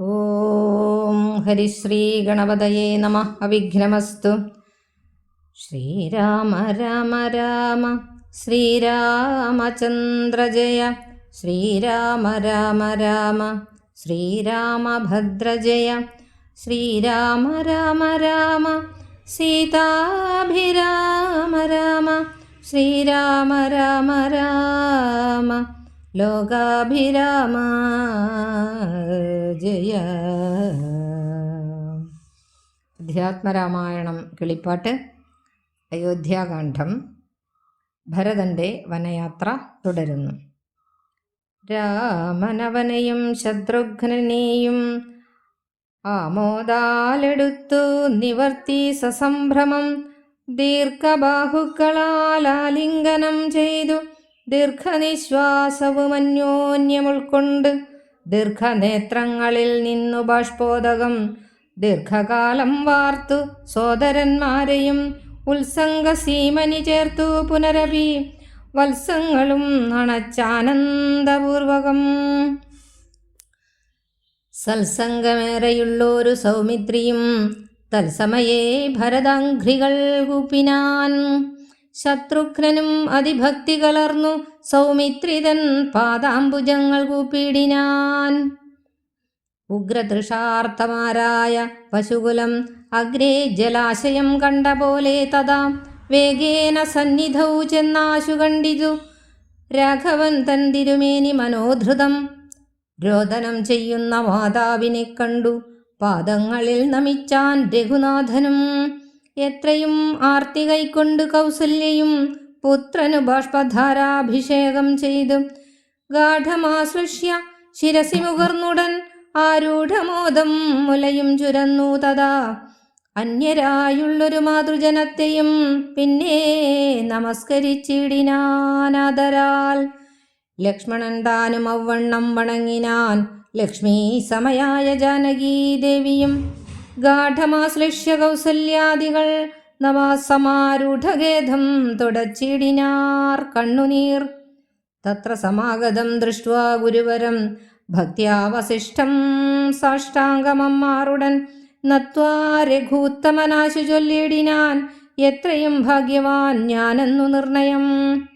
ഓം ഹരിശ്രീ ഗണപതയേ നമഃ. അവിഘ്നമസ്തു. ശ്രീരാമ രാമ രാമ ശ്രീരാമചന്ദ്ര ജയ. ശ്രീരാമ രാമ രാമ ശ്രീരാമഭദ്ര ജയ. ശ്രീരാമ രാമ രാമ സീതാഭിരാമ രാമ. ശ്രീരാമ രാമ രാമ ലോകാഭിരാമ ജയ. അധ്യാത്മരാമായണം കിളിപ്പാട്ട്. അയോധ്യാകാന്ഡം. ഭരതൻ്റെ വനയാത്ര തുടരുന്നു. രാമനവനെയും ശത്രുഘ്നെയും ആമോദാലെടുത്തു നിവർത്തി സസംഭ്രമം. ദീർഘബാഹുക്കളാൽ ആലിംഗനം ചെയ്തു ദീർഘനിശ്വാസവും അന്യോന്യം ഉൾക്കൊണ്ട് ദീർഘനേത്രങ്ങളിൽ നിന്നു ബാഷ്പോദകം ദീർഘകാലം വാർത്തു സോദരന്മാരെയും ഉത്സംഗസീമനി ചേർത്തു പുനരപി വത്സങ്ങളും അണച്ചാനന്ദപൂർവകം. സത്സംഗമേറെയുള്ളൊരു സൗമിത്രിയും തത്സമയേ ഭരതാംഘ്രികൾ കൂപ്പിനാൻ. ശത്രുഘ്നനും അതിഭക്തി കലർന്നു സൗമിത്രിതൻ പാദാംബുജങ്ങൾ കൂപ്പിടിനാൻ. ഉഗ്രതൃഷാർത്ഥമാരായ പശുകുലം അഗ്രേ ജലാശയം കണ്ട പോലെ തഥാ വേഗേന സന്നിധൗ ചെന്നാശു കണ്ടിതു രാഘവൻ തൻ തിരുമേനി മനോധൃതം. രോദനം ചെയ്യുന്ന മാതാവിനെ കണ്ടു പാദങ്ങളിൽ നമിച്ചാൻ രഘുനാഥനും. എത്രയും ആർത്തി കൈക്കൊണ്ട് കൗസല്യയും പുത്രനു ബാഷ്പധാരാഭിഷേകം ചെയ്തു ഗാഠമാശ്ലിഷ്യ ശിരസി മുകർന്നുടൻ ആരൂഢമോദം മുലയും ചുരന്നു. തഥാ അന്യരായുള്ളൊരു മാതൃജനത്തെയും പിന്നെ നമസ്കരിച്ചിടിനാനാദരാൽ. ലക്ഷ്മണൻ താനും ഔവണ്ണം വണങ്ങിനാൻ. ലക്ഷ്മീ സമയായ ജാനകീദേവിയും ഗാഠമാശ്ലിഷ്യ കൗസല്യാദികൾ നവാസമാരൂഢഖേദം തുടച്ചിടിനാർ കണ്ണുനീർ. തത്ര സമാഗതം ദൃഷ്ട്വാ ഗുരുവരം ഭക്ത്യാ വസിഷ്ഠം സാഷ്ടാംഗമമ്മാറുടൻ നത്വാ രഘൂത്തമനാശു ചൊല്ലിടിനാൻ. എത്രയും ഭാഗ്യവാൻ ഞാനെന്നു നിർണയം.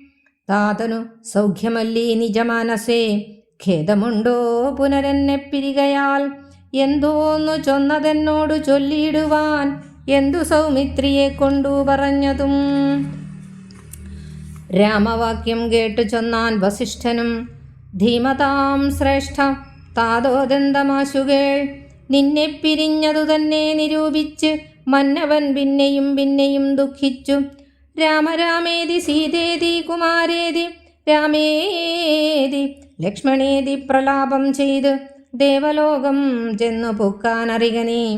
താതനു സൗഖ്യമല്ലീ നിജമാനസേ ഖേദമുണ്ടോ പുനരെന്നെ പിരികയാൽ. എന്തോന്നു ചൊന്നതെന്നോടു ചൊല്ലിയിടുവാൻ എന്തു സൗമിത്രിയെ കൊണ്ടു പറഞ്ഞതും. രാമവാക്യം കേട്ടു ചൊന്നാൻ വസിഷ്ഠനും. ധീമതാം ശ്രേഷ്ഠ താതോദന്തമാശുകേൾ. നിന്നെ പിരിഞ്ഞതു തന്നെ നിരൂപിച്ച് മന്നവൻ പിന്നെയും പിന്നെയും ദുഃഖിച്ചു. രാമരാമേതി സീതേതി കുമാരേതി രാമേതി ലക്ഷ്മണേതി പ്രലാപം ചെയ്ത് ദേവലോകം ചെന്നു പൊക്കാനറികനീ.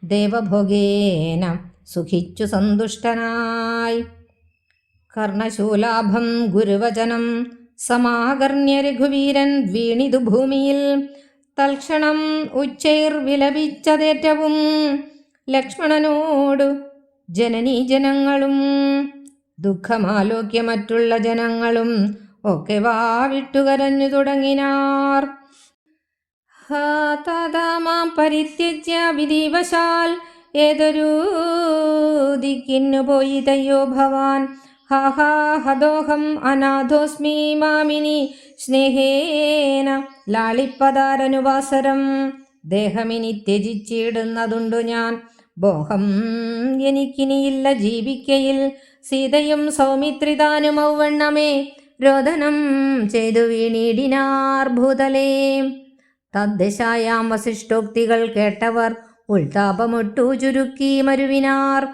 ദേവഭോഗേന സുഖിച്ചു സന്തുഷ്ടനായി. കർണശൂലാഭം ഗുരുവചനം സമാകർണ്യ രഘുവീരൻ വീണിതു ഭൂമിയിൽ. തൽക്ഷണം ഉച്ചൈർ വിലപിച്ചതേറ്റവും ലക്ഷ്മണനോടു ജനനീജനങ്ങളും. ദുഃഖമാലോക്യ മറ്റുള്ള ജനങ്ങളും ഒക്കെ വാവിട്ടുകരഞ്ഞു തുടങ്ങിനാർ. തഥാ മാം പരിത്യജ്യ വിധിവശാൽ ഏതൊരു ദിക്കിന്നു പോയിതയോ ഭവാൻ. ഹാ ഹദോഹം അനാഥോസ്മി മാമിനി സ്നേഹേന ലാളിപ്പതാരനുവാസരം. ദേഹമിനി ത്യജിച്ചിടുന്നതുണ്ടു ഞാൻ. ബോഹം എനിക്കിനിയില്ല ജീവിക്കയിൽ. സീതയും സൗമിത്രിതാനും ഔവണ്ണമേ രോദനം ചെയ്തു വീണിടിനാർ ഭൂതലേ. തദ്ദശായാം വസിഷ്ഠോക്തികൾ കേട്ടവർ ഉൾതാപമൊട്ടു ചുരുക്കി മരുവിനാർ.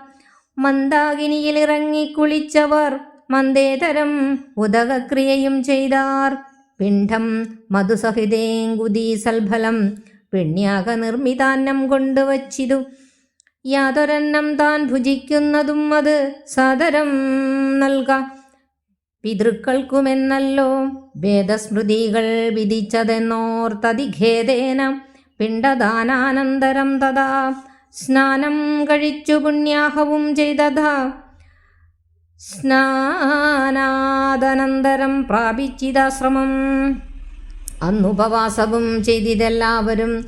മന്ദാകിനിയിൽ ഇറങ്ങിക്കുളിച്ചവർ മന്ദേതരം ഉദകക്രിയയും ചെയ്താർ. പിണ്ഡം മധുസഹിതേങ്കുദീ സൽഫലം പിണ്യാക നിർമ്മിതാന്നം കൊണ്ടുവച്ചിതു. യാതൊരന്നം താൻ ഭുജിക്കുന്നതും അത് സാദരം നൽക പിതൃക്കൾക്കുമെന്നല്ലോ വേദസ്മൃതികൾ വിധിച്ചതെന്നോർത്തതിഖേദേന പിണ്ഡദാനാനന്തരം തഥാ സ്നാനം കഴിച്ചു പുണ്യാഹവും ചെയ്തതാ. സ്നാനാദനന്തരം പ്രാപിച്ചിതാശ്രമം. അന്നുപവാസവും ചെയ്തിതെല്ലാവരും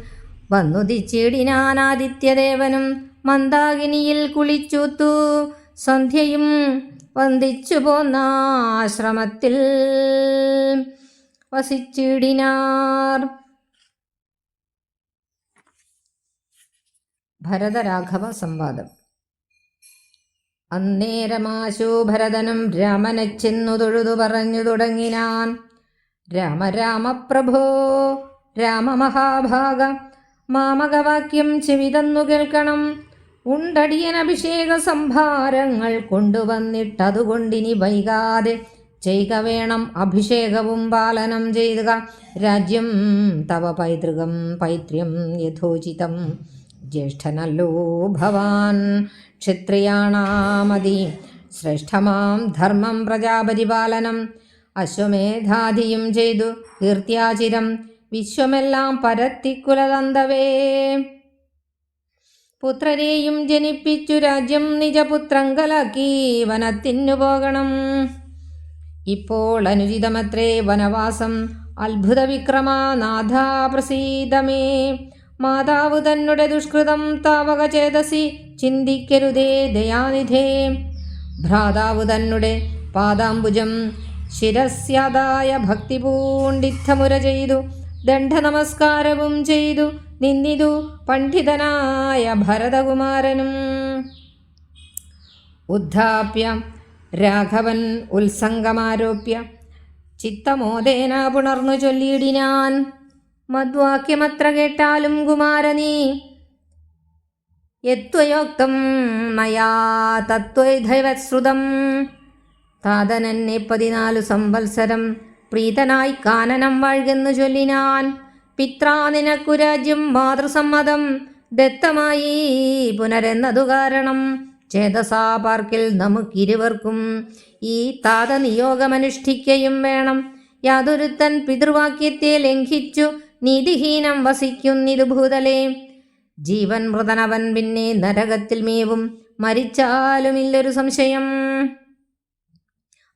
വന്നുദിച്ചിടിനാനാദിത്യദേവനും മന്ദാകിനിയിൽ കുളിച്ചൂത്തു സന്ധ്യയും വന്ദിച്ചു പോന്നാശ്രമത്തിൽ വസിച്ചിടിനാർ. ഭരതരാഘവ സംവാദം. അന്നേരമാശു ഭരതനും രാമനെ ചെന്നു തൊഴുതു പറഞ്ഞു തുടങ്ങിനാൻ. രാമ രാമ പ്രഭോ രാമമഹാഭാഗ, മാമകവാക്യം ചെവിതന്നു കേൾക്കണം. ഉണ്ടടിയൻ അഭിഷേക സംഭാരങ്ങൾ കൊണ്ടുവന്നിട്ടതുകൊണ്ടിനി വൈകാതെ ചെയ്യുക വേണം അഭിഷേകവും പാലനം ചെയ്യുക. രാജ്യം തവ പൈതൃകം പൈത്ര്യം യഥോചിതം. ജ്യേഷ്ഠനല്ലോ ഭവാൻ ക്ഷത്രിയാണാമതി ശ്രേഷ്ഠമാം ധർമ്മം പ്രജാപരിപാലനം. അശ്വമേധാദിയും ചെയ്തു കീർത്തിയാചിരം വിശ്വമെല്ലാം പരത്തിക്കുലതന്തവേ. പുത്രരെയും ജനിപ്പിച്ചു രാജ്യം നിജപുത്രങ്കലാക്കി വനത്തിനു പോകണം. ഇപ്പോൾ അനുചിതമത്രേ വനവാസം. അത്ഭുത വിക്രമനാഥ പ്രസീദമേ. മാതാവ് തന്നെ ദുഷ്കൃതം താവക ചേതസി ചിന്തിക്കരുതേ ദയാനിധേ. ഭ്രാതാവ് തന്നെ പാദാംബുജം ശിരസ്യാദായ ഭക്തി പൂണ്ടിത്തമുര ചെയ്തു ദണ്ഡ നമസ്കാരവും ചെയ്തു നിന്നിതു പണ്ഡിതനായ ഭരതകുമാരനും. ഉദ്ധാപ്യ രാഘവൻ ഉത്സംഗമാരോപ്യ ചിത്തമോദേന പുണർന്നു ചൊല്ലിയിടിനാൻ. മദ്വാക്യമത്ര കേട്ടാലും കുമാരനീ യത്വയോക്തം മയാ തത്വൈധൈവശ്രുതം. താതനെന്നെ 14 സംവത്സരം പ്രീതനായി കാനനം വാഴ്കെന്നു ചൊല്ലിനാൻ. പിത്രാ നിനക്കു രാജ്യം മാതൃസമ്മതം ദത്തമായി പുനരെന്നതു കാരണം. ചേതസാ പാർക്കിൽ നമുക്കിരുവർക്കും ഈ താതനിയോഗമനുഷ്ഠിക്കയും വേണം. യാതൊരുത്തൻ പിതൃവാക്യത്തെ ലംഘിച്ചു നീതിഹീനം വസിക്കുന്നിതു ഭൂതലേ. ജീവൻ മൃതനവൻ പിന്നെ നരകത്തിൽ മേവും മരിച്ചാലുമില്ലൊരു സംശയം.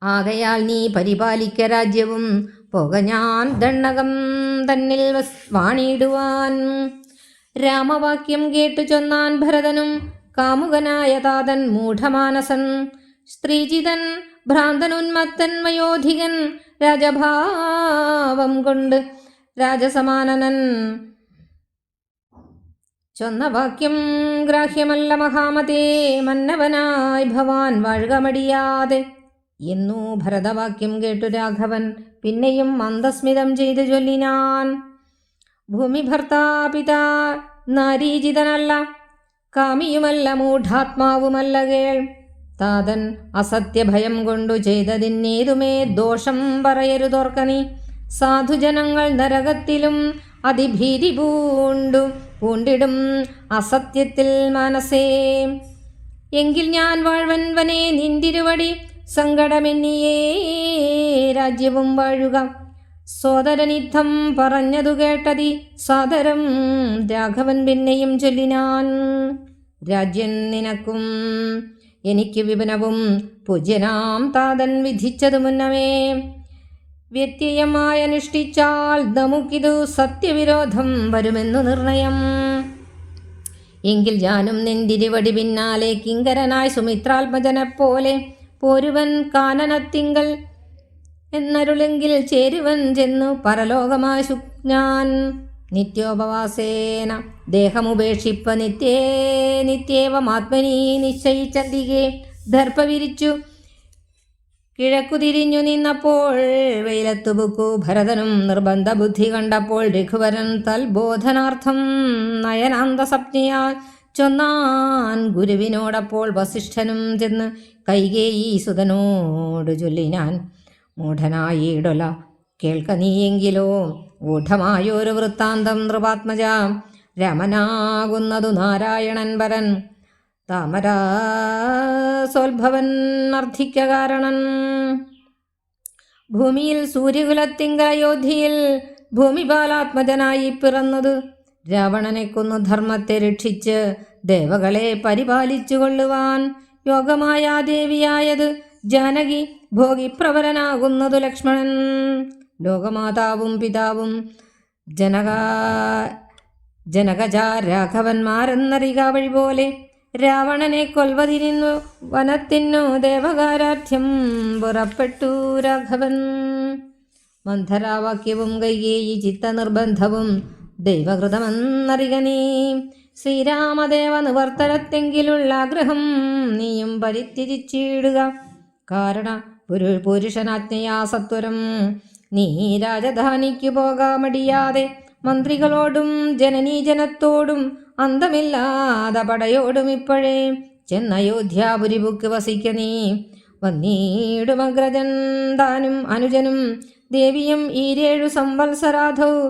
ആകയാൽ നീ പരിപാലിക്ക രാജ്യവും പോക ഞാൻ ദണ്ണകം തന്നിൽ വാണിടുവാൻ. രാമവാക്യം കേട്ടു ചൊന്നാൻ ഭരതനും കാമുകനായ താതൻ മൂഢമാനസൻ. സ്ത്രീജിതൻ ഭ്രാന്തനുന്മത്തൻ വയോധികൻ രാജഭാവം കൊണ്ട് രാജസമാനനൻ. ചൊന്ന വാക്യം ഗ്രാഹ്യമല്ല മഹാമതേ, മന്നവനായി ഭവാൻ വാഴുക മടിയാതെ എന്നു ഭരതവാക്യം കേട്ടു രാഘവൻ പിന്നെയും മന്ദസ്മിതം ചെയ്തു ചൊല്ലിനാൻ. ഭൂമി ഭർത്താപിതാ നാരീജിതനല്ല, കാമിയുമല്ല മൂഢാത്മാവുമല്ല കേൾ. താതൻ അസത്യഭയം കൊണ്ടു ചെയ്തതിന്നേതുമേ ദോഷം പറയരുതോർക്കനീ. സാധുജനങ്ങൾ നരകത്തിലും അതിഭീതി പൂണ്ടിടും അസത്യത്തിൽ മനസ്സേ. എങ്കിൽ ഞാൻ വാഴ്വൻവനെ നിന്തിരുവടി സങ്കടമെന്നിയേ രാജ്യവും വാഴുക. സോദരനിദ്ധം പറഞ്ഞതു കേട്ടതി സാദരം രാഘവൻ പിന്നെയും ചൊല്ലിനാൻ. രാജ്യം നിനക്കും എനിക്ക് വിപുനവും പൂജ്യനാം താതൻ വിധിച്ചതു മുന്നമേ. വ്യത്യയമായി അനുഷ്ഠിച്ചാൽ നമുക്കിതു സത്യവിരോധം വരുമെന്നു നിർണയം. എങ്കിൽ ഞാനും നിന്തിരുവടി പിന്നാലെ കിങ്കരനായി സുമിത്രാത്മജനെപ്പോലെ പോരുവൻ കാനനത്തിങ്കൽ എന്നരുളെങ്കിൽ ചേരുവൻ ചെന്നു പരലോകമാശു ഞാൻ. നിത്യോപവാസേന ദേഹമുപേക്ഷിപ്പ നിത്യേവമാത്മനീ നിശ്ചയിച്ചതികെ ദർഭ വിരിച്ചു കിഴക്കു തിരിഞ്ഞു നിന്നപ്പോൾ വെയിലത്തുപുക്കു ഭരതനും നിർബന്ധ ബുദ്ധി കണ്ടപ്പോൾ രഘുവരൻ തൽബോധനാർത്ഥം നയനാന്തസപ്നിയാൽ ചൊന്നാൻ ഗുരുവിനോടപ്പോൾ വസിഷ്ഠനും ചെന്ന് കൈകേയി സുതനോട് ചൊല്ലിനാൻ. മൂഢനായിടൊല കേൾക്ക നീയെങ്കിലോ ഗൂഢമായൊരു വൃത്താന്തം നൃപാത്മജ. രമനാകുന്നതു നാരായണൻ പരൻ താമരാസോത്ഭവൻ അർത്ഥിക്ക കാരണൻ. ഭൂമിയിൽ സൂര്യകുലത്തിങ്കൽ അയോധ്യയിൽ ഭൂമിപാലാത്മജനായി പിറന്നത്. രാവണനെ കൊന്നു ധർമ്മത്തെ രക്ഷിച്ച് ദേവകളെ പരിപാലിച്ചു കൊള്ളുവാൻ യോഗമായ ദേവിയായത് ജാനകി. ഭോഗിപ്രവരനാകുന്നതു ലക്ഷ്മണൻ. ലോകമാതാവും പിതാവും ജനകജ രാഘവന്മാരെന്നറിക വഴി പോലെ രാവണനെ കൊൽവതിരിന്നു വനത്തിനു ദേവകാരാഠ്യം പുറപ്പെട്ടു രാഘവൻ. മന്ധരാവാക്യവും കൈകേയി ചിത്തനിർബന്ധവും ദൈവകൃതമെന്നറിക നീ. ശ്രീരാമദേവ നിവർത്തനത്തെങ്കിലുള്ള ആഗ്രഹം നീയും പരിത്യജിച്ചിടുക. കാരണ പുരുഷനാജ്ഞയാ സത്വരം നീ രാജധാനിക്കു പോകാമടിയാതെ മന്ത്രികളോടും ജനനീജനത്തോടും അന്തമില്ലാതെ പടയോടും ഇപ്പോഴേ ചെന്നയോധ്യാപുരിപുക്ക് വസിക്ക നീ. വന്നീടുമഗ്രജൻ താനും അനുജനും ദേവിയും ഈരേഴു സംവത്സരാധൗ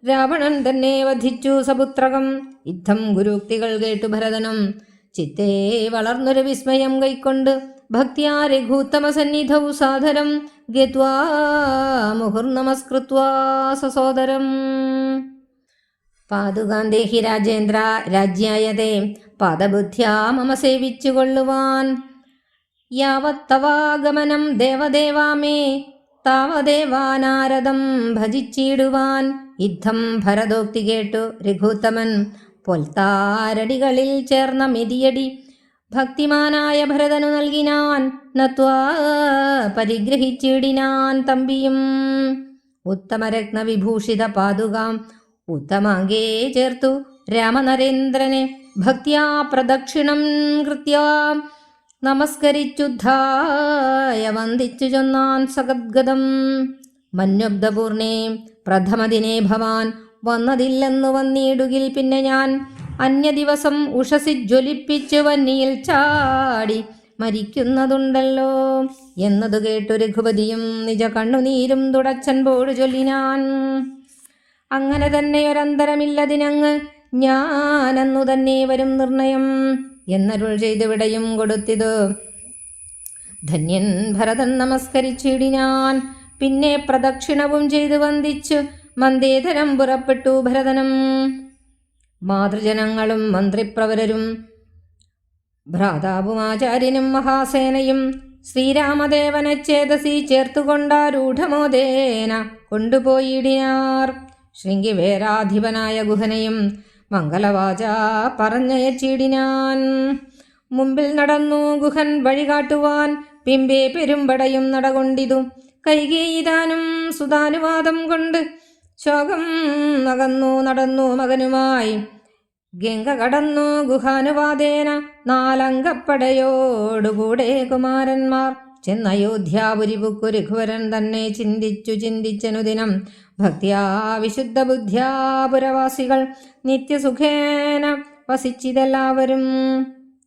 രാവണൻ തന്നെ വധിച്ചു സപുത്രകം. യുദ്ധം ഗുരുക്തികൾ കേട്ടു ഭരതനും ചിത്തേ വളർന്നൊരു വിസ്മയം കൈക്കൊണ്ട് ഭക്തിയാ രഘൂത്തമസന്നിധൗ സാദരം ഗത്വാ മുഹുർനമസ്കൃത്വാ സസോദരം. പാതുകാന്തേഹി രാജേന്ദ്ര രാജ്യായതേ പാദബുദ്ധ്യാ മമ സേവിച്ചു കൊള്ളുവാൻ. യാവത്തവാഗമനം ദേവദേവാമേ താവദേവാനാരദം ഭജിച്ചിടുവാൻ. യുദ്ധം ഭരതോക്തി കേട്ടു രഘൂത്തമൻ പൊൽത്താരടികളിൽ ചേർന്ന മിതിയടി ഭക്തിമാനായ ഭരതനു നൽകിനാൻ. നത്വാ പരിഗ്രഹിച്ചിടിനാൻ തമ്പിയും. ഉത്തമരത്നവിഭൂഷിത പാതുകാം ഉത്തമാങ്കേ ചേർത്തു രാമനരേന്ദ്രനെ ഭക്തിയാ പ്രദക്ഷിണം കൃത്യാ നമസ്കരിച്ചുദ്ധായ വന്ദിച്ചു ചൊന്നാൻ സഗദ്ഗതം. മന്യുബ്ധപൂർണേ പ്രഥമദിനേ ഭവാൻ വന്നതില്ലെന്നു വന്നിടുകിൽ പിന്നെ ഞാൻ അന്യദിവസം ഉഷസി ജ്വലിപ്പിച്ചു വന്നിയിൽ ചാടി മരിക്കുന്നതുണ്ടല്ലോ എന്നതു കേട്ടു രഘുപതിയും നിജ കണ്ണുനീരും തുടച്ചൻപോട് ചൊല്ലിനാൻ. അങ്ങനെ തന്നെ ഒരന്തരമില്ലതിനങ്ങ് ഞാനെന്നു തന്നെ വരും നിർണയം എന്നരുൾ ചെയ്തു വിടയും കൊടുത്തിതു. ധന്യൻ ഭരതൻ നമസ്കരിച്ചിടിനാൻ. പിന്നെ പ്രദക്ഷിണവും ചെയ്തു വന്ദിച്ചു മന്ദേതരം പുറപ്പെട്ടു ഭരതനും. മാതൃജനങ്ങളും മന്ത്രിപ്രവരരും ഭ്രാതാവും ആചാര്യനും മഹാസേനയും ശ്രീരാമദേവനെ ചേതസി ചേർത്തുകൊണ്ടാരൂഢമോദേന കൊണ്ടുപോയിടിനാർ. ശൃംഗിവേരാധിപനായ ഗുഹനെയും മംഗളവാച പറഞ്ഞയച്ചിടിനാൻ. മുമ്പിൽ നടന്നു ഗുഹൻ വഴികാട്ടുവാൻ പിമ്പേ പെരുമ്പടയും നടകൊണ്ടിതു. കൈകേയിതാനും സുതാനുവാദം കൊണ്ട് ശോകം അകന്നു നടന്നു മകനുമായി. ഗംഗ കടന്നു ഗുഹാനുവാദേന നാലംഗപ്പടയോടുകൂടെ കുമാരന്മാർ ചെന്നയോധ്യാപുരിപുക്കു. രഘുവരൻ തന്നെ ചിന്തിച്ചനുദിനം ഭക്തിയാ വിശുദ്ധ ബുദ്ധ്യാ പുരവാസികൾ നിത്യസുഖേന വസിച്ചിതെല്ലാവരും.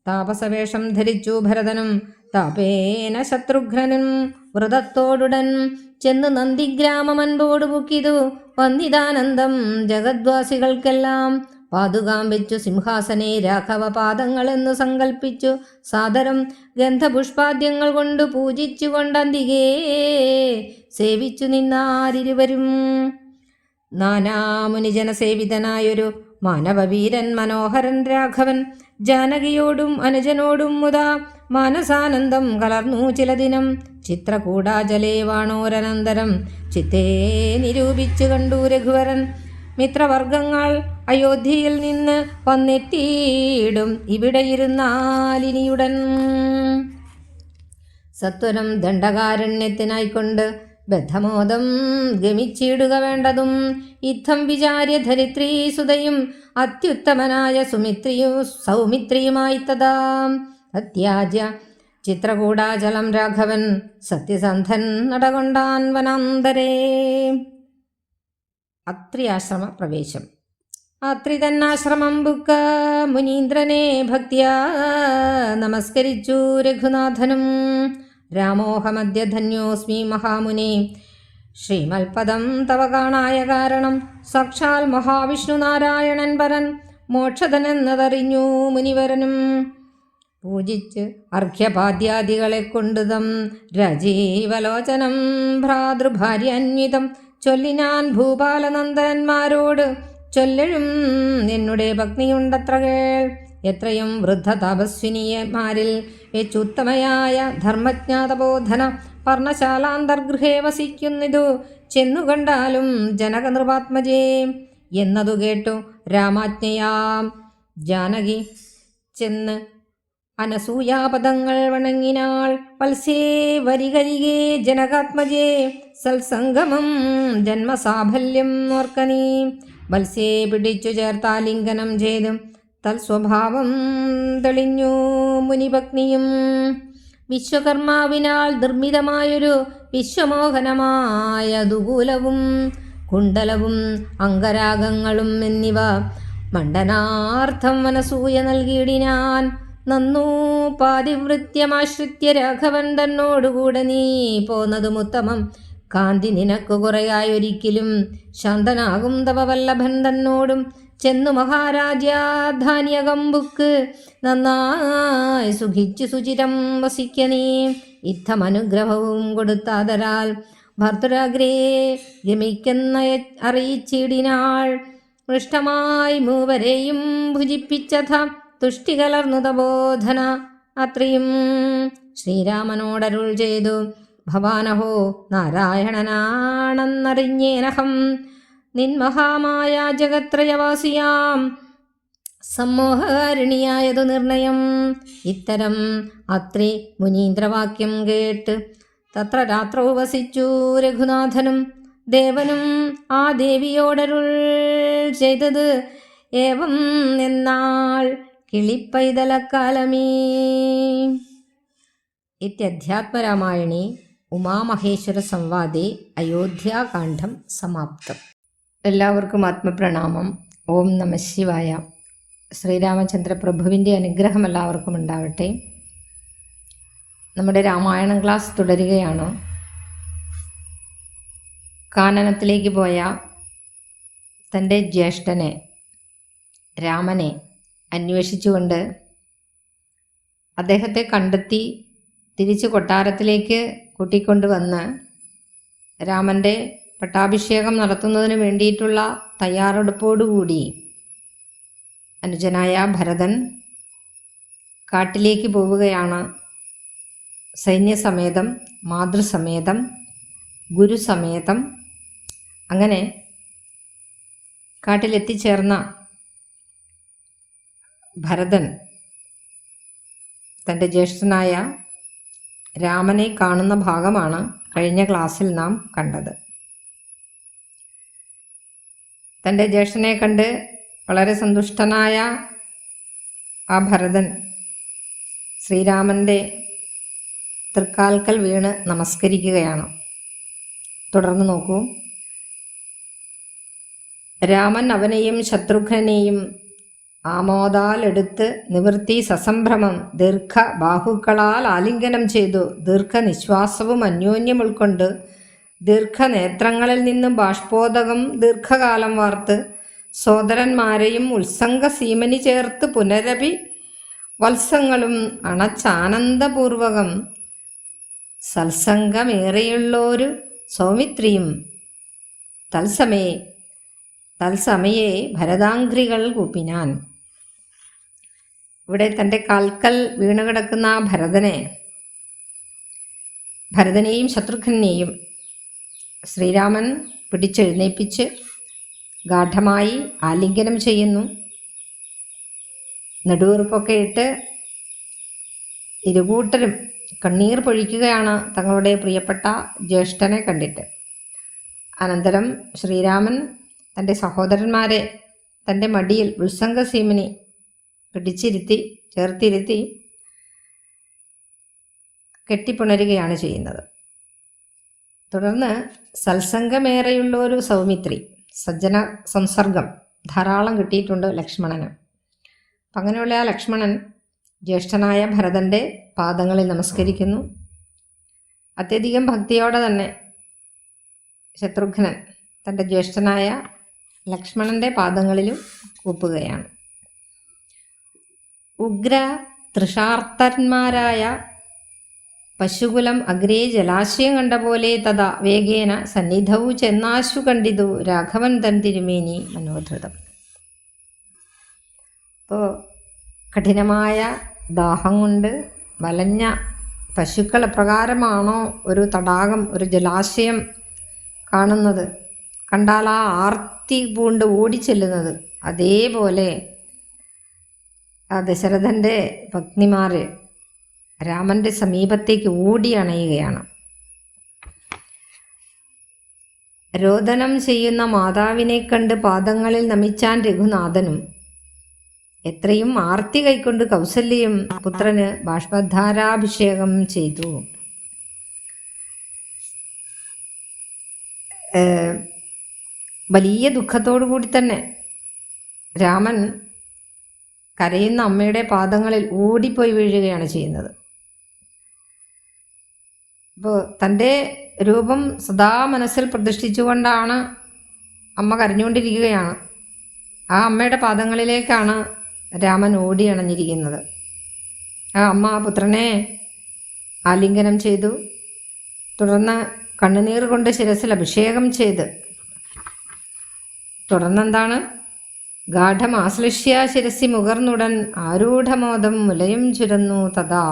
താപസവേഷം ധരിച്ചു ഭരതനും താപേന ശത്രുഘ്നനും വ്രതത്തോടുടൻ ചെന്ന് നന്ദിഗ്രാമമൻപോടു പുക്കിതു വന്നിതാനന്ദം ജഗദ്വാസികൾക്കെല്ലാം. പാതുകാം വെച്ചു സിംഹാസനെ രാഘവ പാദങ്ങളെന്നു സങ്കൽപ്പിച്ചു സാദരം ഗന്ധപുഷ്പാദ്യങ്ങൾ കൊണ്ടു പൂജിച്ചു കൊണ്ടന്തികേ സേവിച്ചു നിന്നാരിരുവരും. നാനാമുനിജനസേവിതനായൊരു മാനവവീരൻ മനോഹരൻ രാഘവൻ ജാനകിയോടും അനുജനോടും മുതാ മാനസാനന്ദം കലർന്നു ചില ദിനം. ചിത്രകൂടാചലേ വാണോരനന്തരം ചിത്തേ നിരൂപിച്ചു കണ്ടു രഘുവരൻ. മിത്രവർഗങ്ങൾ അയോധ്യയിൽ നിന്ന് വന്നെത്തിയിടും ഇവിടെ ഇരുന്നാലിനിയുടൻ. സത്വരം ദണ്ഡകാരണ്യത്തിനായിക്കൊണ്ട് ബദ്ധമോദം ഗമിച്ചിടുക വേണ്ടതും. യുദ്ധം വിചാര്യ ധരിത്രീ സുതയും അത്യുത്തമനായ സൗമിത്രിയുമായി തഥാ അത്യാജ്യ ചിത്രകൂടാചലം രാഘവൻ സത്യസന്ധൻ നടകൊണ്ടാൻ വനാന്തരേ. അത്രി ആശ്രമ പ്രവേശം. അത്രി തന്നാശ്രമം ബുക്ക മുനീന്ദ്രനെ ഭക്തിയാ നമസ്കരിച്ചു രഘുനാഥനും. രാമോഹമദ്യ ധന്യോസ്മി മഹാമുനി ശ്രീമൽപദം തവ കാണായ കാരണം സാക്ഷാൽ മഹാവിഷ്ണുനാരായണൻ പരൻ മോക്ഷധനെന്നതറിഞ്ഞു മുനിവരനും. പൂജിച്ച് അർഘ്യപാദ്യാദികളെ കൊണ്ടുതം രാജീവലോചനം ഭ്രാതൃഭാര്യാന്വിതം ചൊല്ലിനാൻ ഭൂപാലനന്ദന്മാരോട്. ചൊല്ലഴും എന്നുടെ ഭക്തിയുണ്ടത്ര കേൾ. എത്രയും വൃദ്ധ തപസ്വിനിയന്മാരിൽ വെച്ചുത്തമയായ ധർമ്മജ്ഞാതബോധന പർണശാലാന്തർഗൃഹേ വസിക്കുന്നിതു ചെന്നുകണ്ടാലും ജനകനൃപാത്മജേ. എന്നതു കേട്ടു രാമാജ്ഞയാം ജാനകി ചെന്ന് അനസൂയാപദങ്ങൾ വണങ്ങിനാൾ. വത്സേ വരികരികേ ജനകാത്മജേ സത്സംഗമം ജന്മസാഫല്യം ഓർക്കനീ. വത്സേ പിടിച്ചു ചേർത്താലിംഗനം ചെയ്തു തൽസ്വഭാവം തെളിഞ്ഞു മുനിപത്നിയും. വിശ്വകർമാവിനാൽ നിർമ്മിതമായൊരു വിശ്വമോഹനമായ ദുകൂലവും കുണ്ടലവും അംഗരാഗങ്ങളും എന്നിവ മണ്ഡനാർത്ഥം അനസൂയ നൽകിയിടിനാൻ. നന്നു പാതിവൃത്യമാശ്രിത്യ രാഘവൻ തന്നോടുകൂടെ നീ പോന്നതുമുത്തമം. കാന്തി നിനക്കു കുറയായൊരിക്കലും ശാന്തനാകും തവ വല്ലഭൻ തന്നോടും ചെന്നു മഹാരാജ്യാധാന്യകമ്പുക്ക് നന്നായി സുഖിച്ചു സുചിരം വസിക്ക നീ. ഇത്തമനുഗ്രഹവും കൊടുത്താതരാൽ ഭർത്തൃഗ്രേ ഗമിക്കുന്ന അറിയിച്ചിടിനാൾ. പൃഷ്ടമായി മൂവരെയും ഭുജിപ്പിച്ചഥ തുഷ്ടി കലർന്നു തബോധന അത്രയും ശ്രീരാമനോടരുൾ ചെയ്തു. ഭവാനഹോ നാരായണനാണെന്നറിഞ്ഞേനഹം നിൻമഹാമായ ജഗത്രയവാസിയാം സമ്മോഹകാരിണിയായതു നിർണയം. ഇത്തരം അത്രി മുനീന്ദ്രവാക്യം കേട്ട് തത്ര രാത്രौ വസിച്ചു രഘുനാഥനും ദേവനും. ആ ദേവിയോടരുൾ ചെയ്തത് ഏവം എന്നാൾ കിളിപ്പൈതലക്കാലമീ. ഇത്യധ്യാത്മരാമായണേ ഉമാമഹേശ്വര സംവാദേ അയോധ്യാകാന്ഡം സമാപ്തം. എല്ലാവർക്കും ആത്മപ്രണാമം. ഓം നമഃ ശിവായ. ശ്രീരാമചന്ദ്ര പ്രഭുവിൻ്റെ അനുഗ്രഹം എല്ലാവർക്കും ഉണ്ടാവട്ടെ. നമ്മുടെ രാമായണം ക്ലാസ് തുടരുകയാണ്. കാനനത്തിലേക്ക് പോയ തൻ്റെ ജ്യേഷ്ഠനെ രാമനെ അന്വേഷിച്ചുകൊണ്ട് അദ്ദേഹത്തെ കണ്ടെത്തി തിരിച്ച് കൊട്ടാരത്തിലേക്ക് കൂട്ടിക്കൊണ്ടുവന്ന് രാമൻ്റെ പട്ടാഭിഷേകം നടത്തുന്നതിന് വേണ്ടിയിട്ടുള്ള തയ്യാറെടുപ്പോടുകൂടി അനുജനായ ഭരതൻ കാട്ടിലേക്ക് പോവുകയാണ്. സൈന്യസമേതം, മാതൃസമേതം, ഗുരുസമേതം. അങ്ങനെ കാട്ടിലെത്തിച്ചേർന്ന ഭരതൻ തൻ്റെ ജ്യേഷ്ഠനായ രാമനെ കാണുന്ന ഭാഗമാണ് കഴിഞ്ഞ ക്ലാസ്സിൽ നാം കണ്ടത്. തൻ്റെ ജ്യേഷ്ഠനെ കണ്ട് വളരെ സന്തുഷ്ടനായ ആ ഭരതൻ ശ്രീരാമൻ്റെ തൃക്കാൽക്കൽ വീണ് നമസ്കരിക്കുകയാണ്. തുടർന്ന് നോക്കൂ. രാമൻ അവനെയും ശത്രുഘ്നെയും ആമോദാലെടുത്ത് നിവൃത്തി സസംഭ്രമം ദീർഘബാഹുക്കളാൽ ആലിംഗനം ചെയ്തു. ദീർഘനിശ്വാസവും അന്യോന്യം ഉൾക്കൊണ്ട് ദീർഘനേത്രങ്ങളിൽ നിന്നും ബാഷ്പോദകം ദീർഘകാലം വാർത്ത് സോദരന്മാരെയും ഉത്സംഗസീമനി ചേർത്ത് പുനരപി വത്സങ്ങളും അണച്ചാനന്ദപൂർവകം സത്സംഗമേറെയുള്ളൊരു സൗമിത്രിയും തത്സമയെ ഭരതാംഘ്രികൾ കൂപ്പിനാൻ. ഇവിടെ തൻ്റെ കാൽക്കൽ വീണുകിടക്കുന്ന ഭരതനെയും ശത്രുഘ്നെയും ശ്രീരാമൻ പിടിച്ചെഴുന്നേൽപ്പിച്ച് ഗാഠമായി ആലിംഗനം ചെയ്യുന്നു. നെടുവീർപ്പൊക്കെ ഇട്ട് ഇരുകൂട്ടരും കണ്ണീർ പൊഴിക്കുകയാണ് തങ്ങളുടെ പ്രിയപ്പെട്ട ജ്യേഷ്ഠനെ കണ്ടിട്ട്. അനന്തരം ശ്രീരാമൻ തൻ്റെ സഹോദരന്മാരെ തൻ്റെ മടിയിൽ ഉത്സംഗസീമനി ചേർത്തിരുത്തി കെട്ടിപ്പുണരുകയാണ് ചെയ്യുന്നത്. തുടർന്ന് സത്സംഗമേറെയുള്ള ഒരു സൗമിത്രി, സജ്ജന സംസർഗം ധാരാളം കിട്ടിയിട്ടുണ്ട് ലക്ഷ്മണന്. അപ്പം അങ്ങനെയുള്ള ആ ലക്ഷ്മണൻ ജ്യേഷ്ഠനായ ഭരതൻ്റെ പാദങ്ങളിൽ നമസ്കരിക്കുന്നു. അത്യധികം ഭക്തിയോടെ തന്നെ ശത്രുഘ്നൻ തൻ്റെ ജ്യേഷ്ഠനായ ലക്ഷ്മണൻ്റെ പാദങ്ങളിലും കൂപ്പുകയാണ്. ഉഗ്ര തൃഷാർത്തന്മാരായ പശുകുലം അഗ്രേ ജലാശയം കണ്ട പോലെ തഥാ വേഗേന സന്നിധവും ചെന്നാശു കണ്ടിതു രാഘവൻ തൻ തിരുമേനി മനോധൃതം. അപ്പോൾ കഠിനമായ ദാഹം കൊണ്ട് വലഞ്ഞ പശുക്കൾ എപ്രകാരമാണോ ഒരു തടാകം, ഒരു ജലാശയം കണ്ടാൽ ആ ആർത്തി പൂണ്ട് ഓടിച്ചെല്ലുന്നത്. അതേപോലെ ആ ദശരഥൻ്റെ പത്നിമാർ രാമൻ്റെ സമീപത്തേക്ക് ഓടി അണയുകയാണ്. രോദനം ചെയ്യുന്ന മാതാവിനെ കണ്ട് പാദങ്ങളിൽ നമിച്ചാൻ രഘുനാഥനും എത്രയും ആർത്തി കൈക്കൊണ്ട് കൗസല്യയും പുത്രന് ബാഷ്പധാരാഭിഷേകം ചെയ്തു. വലിയ ദുഃഖത്തോടു കൂടി തന്നെ രാമൻ കരയുന്ന അമ്മയുടെ പാദങ്ങളിൽ ഓടിപ്പോയി വീഴുകയാണ് ചെയ്യുന്നത്. അപ്പോൾ തൻ്റെ രൂപം സദാ മനസ്സിൽ പ്രതിഷ്ഠിച്ചുകൊണ്ടാണ് അമ്മ കരഞ്ഞുകൊണ്ടിരിക്കുകയാണ്. ആ അമ്മയുടെ പാദങ്ങളിലേക്കാണ് രാമൻ ഓടി അണഞ്ഞിരിക്കുന്നത്. ആ അമ്മ പുത്രനെ ആലിംഗനം ചെയ്തു. തുടർന്ന് കണ്ണുനീർ കൊണ്ട് ശിരസിൽ അഭിഷേകം ചെയ്ത് തുടർന്നെന്താണ്? ഗാഠമാശ്ലിഷ്യ ശിരസി മുകർന്നുടൻ ആരൂഢമോദം മുലയും ചുരന്നു തഥാ.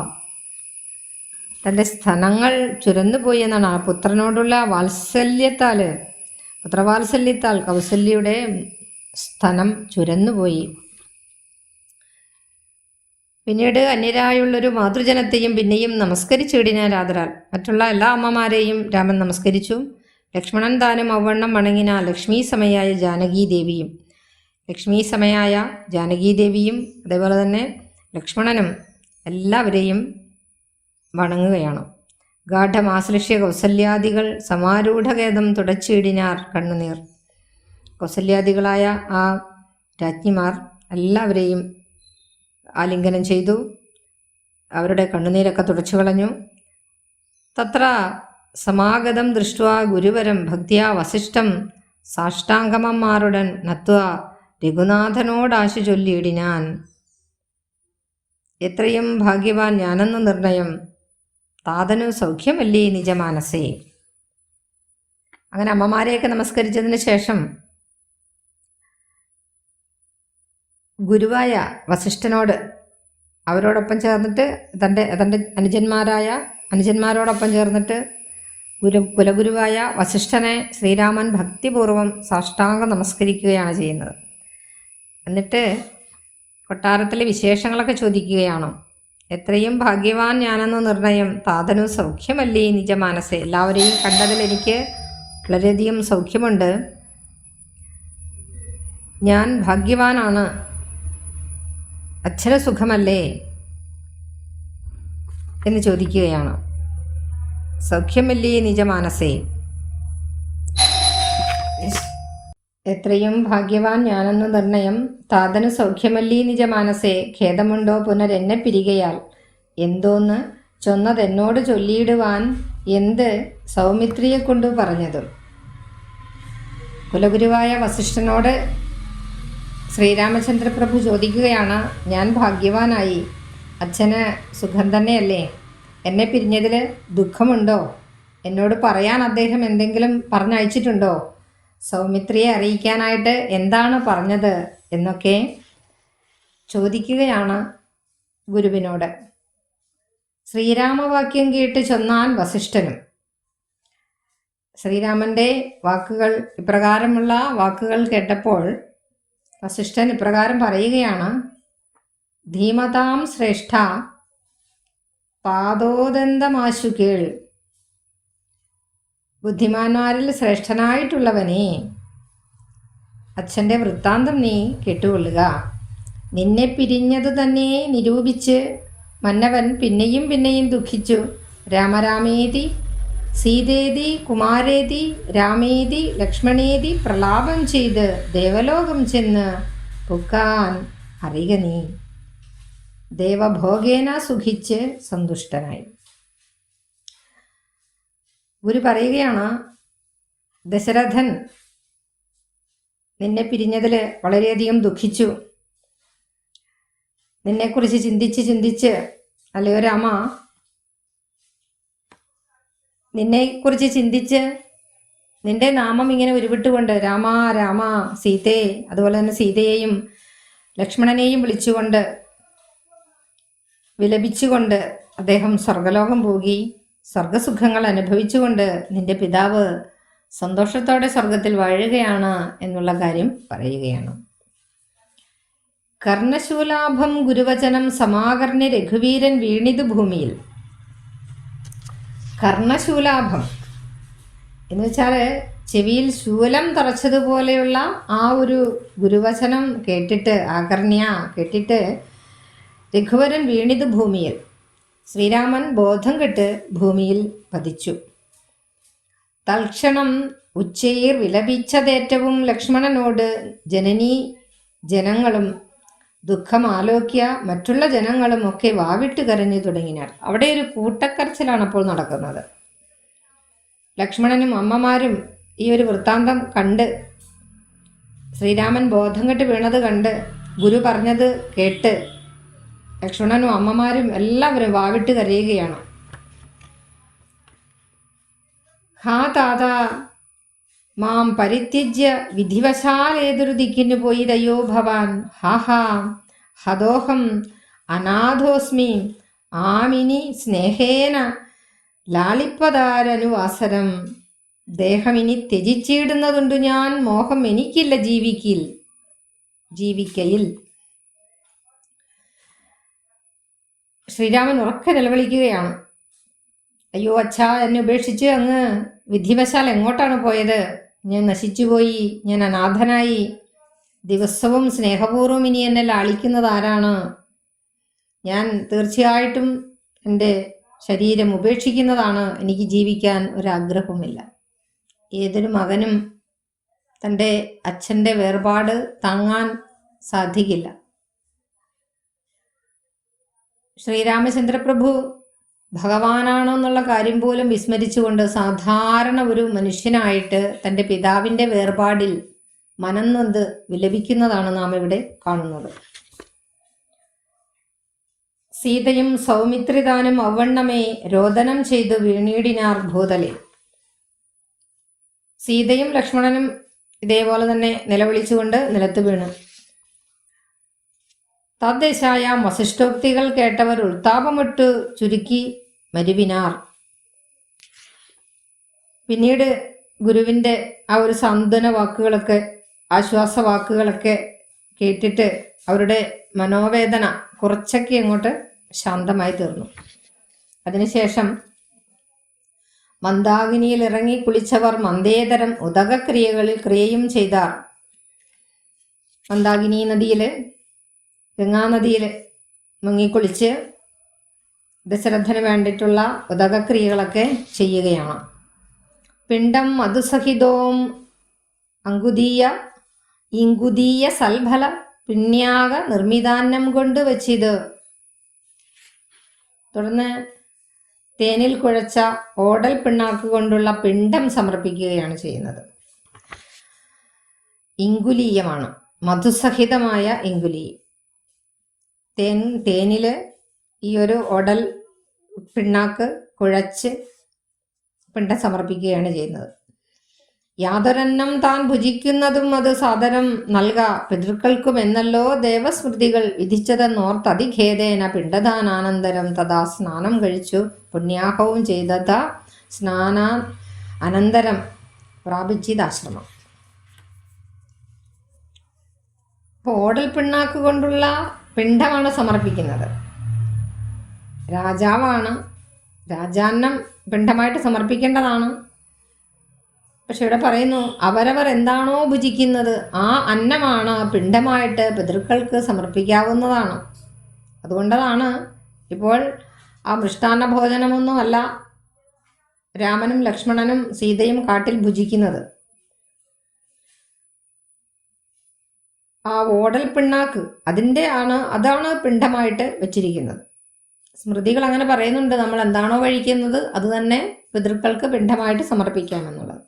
തൻ്റെ സ്തനങ്ങൾ ചുരന്നുപോയി എന്നാണ്. ആ പുത്രനോടുള്ള പുത്രവാത്സല്യത്താൽ കൗസല്യയുടെ സ്തനം ചുരന്നുപോയി. പിന്നീട് അന്യരായുള്ളൊരു മാതൃജനത്തെയും പിന്നെയും നമസ്കരിച്ചിടിനാലാദരാൽ മറ്റുള്ള എല്ലാ അമ്മമാരെയും രാമൻ നമസ്കരിച്ചു. ലക്ഷ്മണൻ താനും ഔവണ്ണം വണങ്ങിന ലക്ഷ്മീ സമയായ ജാനകീദേവിയും അതേപോലെ തന്നെ ലക്ഷ്മണനും എല്ലാവരെയും വണങ്ങുകയാണ്. ഗാഠമാശ്ലിഷ്യ കൗസല്യാദികൾ സമാരൂഢഖേദം തുടച്ചിടിനാർ കണ്ണുനീർ. കൗസല്യാദികളായ ആ രാജ്ഞിമാർ എല്ലാവരെയും ആലിംഗനം ചെയ്തു. അവരുടെ കണ്ണുനീരൊക്കെ തുടച്ചു കളഞ്ഞു. തത്ര സമാഗതം ദൃഷ്ട്വാ ഗുരുവരം ഭക്തിയാ വസിഷ്ഠം സാഷ്ടാംഗമന്മാരുടൻ നത്വ രഘുനാഥനോടാശു ചൊല്ലിയിടിനാൻ. എത്രയും ഭാഗ്യവാൻ ഞാനെന്ന നിർണയം താതനു സൗഖ്യമല്ലേ നിജമാനസേ. അങ്ങനെ അമ്മമാരെയൊക്കെ നമസ്കരിച്ചതിന് ശേഷം ഗുരുവായ വസിഷ്ഠനോട് അവരോടൊപ്പം ചേർന്നിട്ട് തൻ്റെ അനുജന്മാരോടൊപ്പം ചേർന്നിട്ട് കുലഗുരുവായ വസിഷ്ഠനെ ശ്രീരാമൻ ഭക്തിപൂർവം സാഷ്ടാംഗം നമസ്കരിക്കുകയാണ് ചെയ്യുന്നത്. എന്നിട്ട് കൊട്ടാരത്തിലെ വിശേഷങ്ങളൊക്കെ ചോദിക്കുകയാണോ. എത്രയും ഭാഗ്യവാൻ ഞാനെന്ന നിർണയം താതനു സൗഖ്യമല്ലേ നിജമാനസേ. എല്ലാവരെയും കണ്ടതിൽ എനിക്ക് വളരെയധികം സൗഖ്യമുണ്ട്. ഞാൻ ഭാഗ്യവാനാണ്. അച്ഛനസുഖമല്ലേ എന്ന് ചോദിക്കുകയാണ്. സൗഖ്യമല്ലേ നിജമാനസേ. എത്രയും ഭാഗ്യവാൻ ഞാനെന്ന നിർണയം താതനു സൗഖ്യമല്ലീ നിജമാനസേ. ഖേദമുണ്ടോ പുനരെന്നെ പിരികയാൽ എന്തോന്ന് ചൊന്നതെന്നോട് ചൊല്ലിയിടുവാൻ എന്ത് സൗമിത്രിയെ കൊണ്ടു പറഞ്ഞത്. കുലഗുരുവായ വസിഷ്ഠനോട് ശ്രീരാമചന്ദ്രപ്രഭു ചോദിക്കുകയാണ്, ഞാൻ ഭാഗ്യവാനായി, അച്ഛന് സുഖം തന്നെയല്ലേ, എന്നെ പിരിഞ്ഞതിൽ ദുഃഖമുണ്ടോ, എന്നോട് പറയാൻ അദ്ദേഹം എന്തെങ്കിലും പറഞ്ഞയച്ചിട്ടുണ്ടോ, സൗമിത്രിയെ അറിയിക്കാനായിട്ട് എന്താണ് പറഞ്ഞത് എന്നൊക്കെ ചോദിക്കുകയാണ് ഗുരുവിനോട്. ശ്രീരാമവാക്യം കേട്ട് ചൊന്നാൻ വസിഷ്ഠനും. ശ്രീരാമൻ്റെ വാക്കുകൾ, ഇപ്രകാരമുള്ള വാക്കുകൾ കേട്ടപ്പോൾ വസിഷ്ഠൻ ഇപ്രകാരം പറയുകയാണ്, ധീമതാം ശ്രേഷ്ഠ പാദോദന്തമാശു കേൾ. ബുദ്ധിമാന്മാരിൽ ശ്രേഷ്ഠനായിട്ടുള്ളവനെ, അച്ഛൻ്റെ വൃത്താന്തം നീ കേട്ടുകൊള്ളുക. നിന്നെ പിരിഞ്ഞതു തന്നെ നിരൂപിച്ച് മന്നവൻ പിന്നെയും പിന്നെയും ദുഃഖിച്ചു. രാമരാമേതി സീതേതി കുമാരേതി രാമേതി ലക്ഷ്മണേതി പ്രലാപം ചെയ്ത് ദേവലോകം ചെന്ന് പുക്കാൻ അറിക നീ. ദേവഭോഗേന സുഖിച്ച് സന്തുഷ്ടനായി. ഗുരു പറയുകയാണ്, ദശരഥൻ നിന്നെ പിരിഞ്ഞതിൽ വളരെയധികം ദുഃഖിച്ചു. നിന്നെക്കുറിച്ച് ചിന്തിച്ച് അല്ലയോ രാമ, നിന്നെക്കുറിച്ച് ചിന്തിച്ച് നിന്റെ നാമം ഇങ്ങനെ ഉരുവിട്ടുകൊണ്ട് രാമ രാമ സീതേ, അതുപോലെ തന്നെ സീതയെയും ലക്ഷ്മണനെയും വിളിച്ചുകൊണ്ട് വിലപിച്ചുകൊണ്ട് അദ്ദേഹം സ്വർഗലോകം പോകി സ്വർഗസുഖങ്ങൾ അനുഭവിച്ചുകൊണ്ട് നിന്റെ പിതാവ് സന്തോഷത്തോടെ സ്വർഗത്തിൽ വാഴുകയാണ് എന്നുള്ള കാര്യം പറയുകയാണ്. കർണശൂലാഭം ഗുരുവചനം സമാകർണ്യ രഘുവീരൻ വീണിതു ഭൂമിയിൽ. കർണശൂലാഭം എന്ന് വെച്ചാൽ ചെവിയിൽ ശൂലം തറച്ചതുപോലെയുള്ള ആ ഒരു ഗുരുവചനം കേട്ടിട്ട്, ആകർണ്യ കേട്ടിട്ട് രഘുവരൻ വീണിതു ഭൂമിയിൽ, ശ്രീരാമൻ ബോധം കെട്ട് ഭൂമിയിൽ പതിച്ചു. തൽക്ഷണം ഉച്ചയിൽ വിലപിച്ചതേറ്റവും ലക്ഷ്മണനോട് ജനനീ ജനങ്ങളും ദുഃഖമാലോക്യ മറ്റുള്ള ജനങ്ങളും ഒക്കെ വാവിട്ട് കരഞ്ഞു തുടങ്ങിനാർ. അവിടെ ഒരു കൂട്ടക്കരച്ചിലാണ് അപ്പോൾ നടക്കുന്നത്. ലക്ഷ്മണനും അമ്മമാരും ഈ ഒരു വൃത്താന്തം കണ്ട്, ശ്രീരാമൻ ബോധം കെട്ട് വീണത് കണ്ട്, ഗുരു പറഞ്ഞത് കേട്ട് ലക്ഷ്മണനും അമ്മമാരും എല്ലാവരും വാവിട്ട് കരയുകയാണ്. ഹാ താത മാം പരിത്യജ്യ വിധിവശാലേതൊരു ദിക്കിന് പോയിതയോ ഭവാൻ. ഹാഹാ ഹദോഹം അനാഥോസ്മി ആമിനി സ്നേഹേന ലാളിപ്പതാരനുവാസരം. ദേഹമിനി ത്യജിച്ചിടുന്നതുണ്ട് ഞാൻ, മോഹം എനിക്കില്ല ജീവിക്കയിൽ. ശ്രീരാമൻ ഉറക്കെ നിലവിളിക്കുകയാണ്. അയ്യോ അച്ഛാ, എന്നെ ഉപേക്ഷിച്ച് അങ്ങ് വിധിവശാൽ എങ്ങോട്ടാണ് പോയത്? ഞാൻ നശിച്ചുപോയി, ഞാൻ അനാഥനായി. ദിവസവും സ്നേഹപൂർവ്വം ഇനി എന്നെ ലാളിക്കുന്നത് ആരാണ്? ഞാൻ തീർച്ചയായിട്ടും എൻ്റെ ശരീരം ഉപേക്ഷിക്കുന്നതാണ്. എനിക്ക് ജീവിക്കാൻ ഒരാഗ്രഹവുമില്ല. ഏതൊരു മകനും തൻ്റെ അച്ഛൻ്റെ വേർപാട് താങ്ങാൻ സാധിക്കില്ല. ശ്രീരാമചന്ദ്രപ്രഭു ഭഗവാനാണോ എന്നുള്ള കാര്യം പോലും വിസ്മരിച്ചുകൊണ്ട് സാധാരണ ഒരു മനുഷ്യനായിട്ട് തൻ്റെ പിതാവിൻ്റെ വേർപാടിൽ മനം നൊന്ത് വിലപിക്കുന്നതാണ് നാം ഇവിടെ കാണുന്നത്. സീതയും സൗമിത്രിതാനും ഔവണ്ണമേ രോദനം ചെയ്തു വീണീടിനാർ ഭൂതലെ. സീതയും ലക്ഷ്മണനും ഇതേപോലെ തന്നെ നിലവിളിച്ചുകൊണ്ട് നിലത്ത് വീണു. തദ്ദേശായ വസിഷ്ഠോക്തികൾ കേട്ടവർ ഉൾത്താപമിട്ടു ചുരുക്കി മരുവിനാർ. പിന്നീട് ഗുരുവിൻ്റെ ആ ഒരു സാന്ത്വന വാക്കുകളൊക്കെ, ആശ്വാസവാക്കുകളൊക്കെ കേട്ടിട്ട് അവരുടെ മനോവേദന കുറച്ചൊക്കെ അങ്ങോട്ട് ശാന്തമായി തീർന്നു. അതിനുശേഷം മന്ദാകിനിയിൽ ഇറങ്ങി കുളിച്ചവർ മന്ദേതരം ഉദകക്രിയകളിൽ ക്രിയയും ചെയ്താർ. മന്ദാകിനി നദിയിൽ, ഗംഗാനദിയിൽ മുങ്ങിക്കുളിച്ച് ദശരഥന് വേണ്ടിയിട്ടുള്ള ഉദകക്രിയകളൊക്കെ ചെയ്യുകയാണ്. പിണ്ടം മധുസഹിതോം ഇങ്കുദീയ സൽഫല പിണ്യാക നിർമ്മിതാന്നം കൊണ്ട് വച്ചിത്. തുടർന്ന് തേനിൽ കുഴച്ച ഓടൽ പിണ്ണാക്ക് കൊണ്ടുള്ള പിണ്ടം സമർപ്പിക്കുകയാണ് ചെയ്യുന്നത്. ഇങ്കുലീയമാണ്, മധുസഹിതമായ ഇങ്കുലീയം. തേനിൽ ഈ ഒരു ഓടൽ പിണ്ണാക്ക് കുഴച്ച് പിണ്ടം സമർപ്പിക്കുകയാണ് ചെയ്യുന്നത്. യാതൊരന്നം താൻ ഭുജിക്കുന്നതും അത് സാദരം നൽക പിതൃക്കൾക്കും എന്നല്ലോ ദേവസ്മൃതികൾ വിധിച്ചതെന്നോർത്ത് അതിഖേദേന പിണ്ടദാനാനന്തരം തഥാ സ്നാനം കഴിച്ചു പുണ്യാഹവും ചെയ്തത സ്നാന അനന്തരം പ്രാപിച്ചിതാശ്രമം. അപ്പോൾ ഓടൽ പിണ്ണാക്ക് കൊണ്ടുള്ള പിണ്ടമാണ് സമർപ്പിക്കുന്നത്. രാജാവാണ്, രാജാന്നം പിണ്ടമായിട്ട് സമർപ്പിക്കേണ്ടതാണ്. പക്ഷെ ഇവിടെ പറയുന്നു, അവരവർ എന്താണോ ഭുജിക്കുന്നത് ആ അന്നമാണ് പിണ്ടമായിട്ട് പിതൃക്കൾക്ക് സമർപ്പിക്കാവുന്നതാണ്. അതുകൊണ്ടതാണ് ഇപ്പോൾ ആ മൃഷ്ടാന്ന ഭോജനമൊന്നുമല്ല രാമനും ലക്ഷ്മണനും സീതയും കാട്ടിൽ ഭുജിക്കുന്നത്. ആ ഓടൽ പിണ്ണാക്ക് അതാണ് പിണ്ടമായിട്ട് വെച്ചിരിക്കുന്നത്. സ്മൃതികൾ അങ്ങനെ പറയുന്നുണ്ട്, നമ്മൾ എന്താണോ കഴിക്കുന്നത് അത് തന്നെ പിതൃക്കൾക്ക് പിണ്ടമായിട്ട് സമർപ്പിക്കാമെന്നുള്ളത്.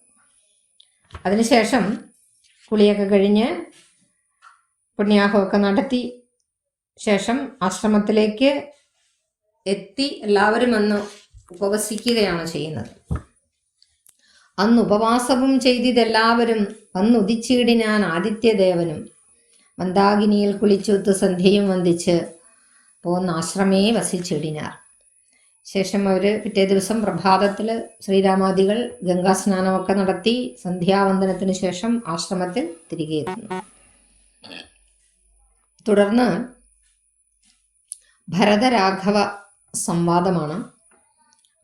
അതിനുശേഷം കുളിയൊക്കെ കഴിഞ്ഞ് പുണ്യാഹമൊക്കെ നടത്തി ശേഷം ആശ്രമത്തിലേക്ക് എത്തി എല്ലാവരും അന്ന് ഉപവസിക്കുകയാണ് ചെയ്യുന്നത്. അന്ന് ഉപവാസവും ചെയ്തിതെല്ലാവരും വന്നുദിച്ചിടിനാൻ ആദിത്യദേവനും. മന്ദാകിനിയിൽ കുളിച്ചൂത്ത് സന്ധ്യയും വന്ദിച്ച് പോന്നാശ്രമേ വസിച്ചിടിനാർ. ശേഷം അവർ പിറ്റേ ദിവസം പ്രഭാതത്തിൽ ശ്രീരാമാദികൾ ഗംഗാസ്നാനമൊക്കെ നടത്തി സന്ധ്യാവന്ദനത്തിന് ശേഷം ആശ്രമത്തിൽ തിരികെ എത്തുന്നു. തുടർന്ന് ഭരതരാഘവ സംവാദമാണ്.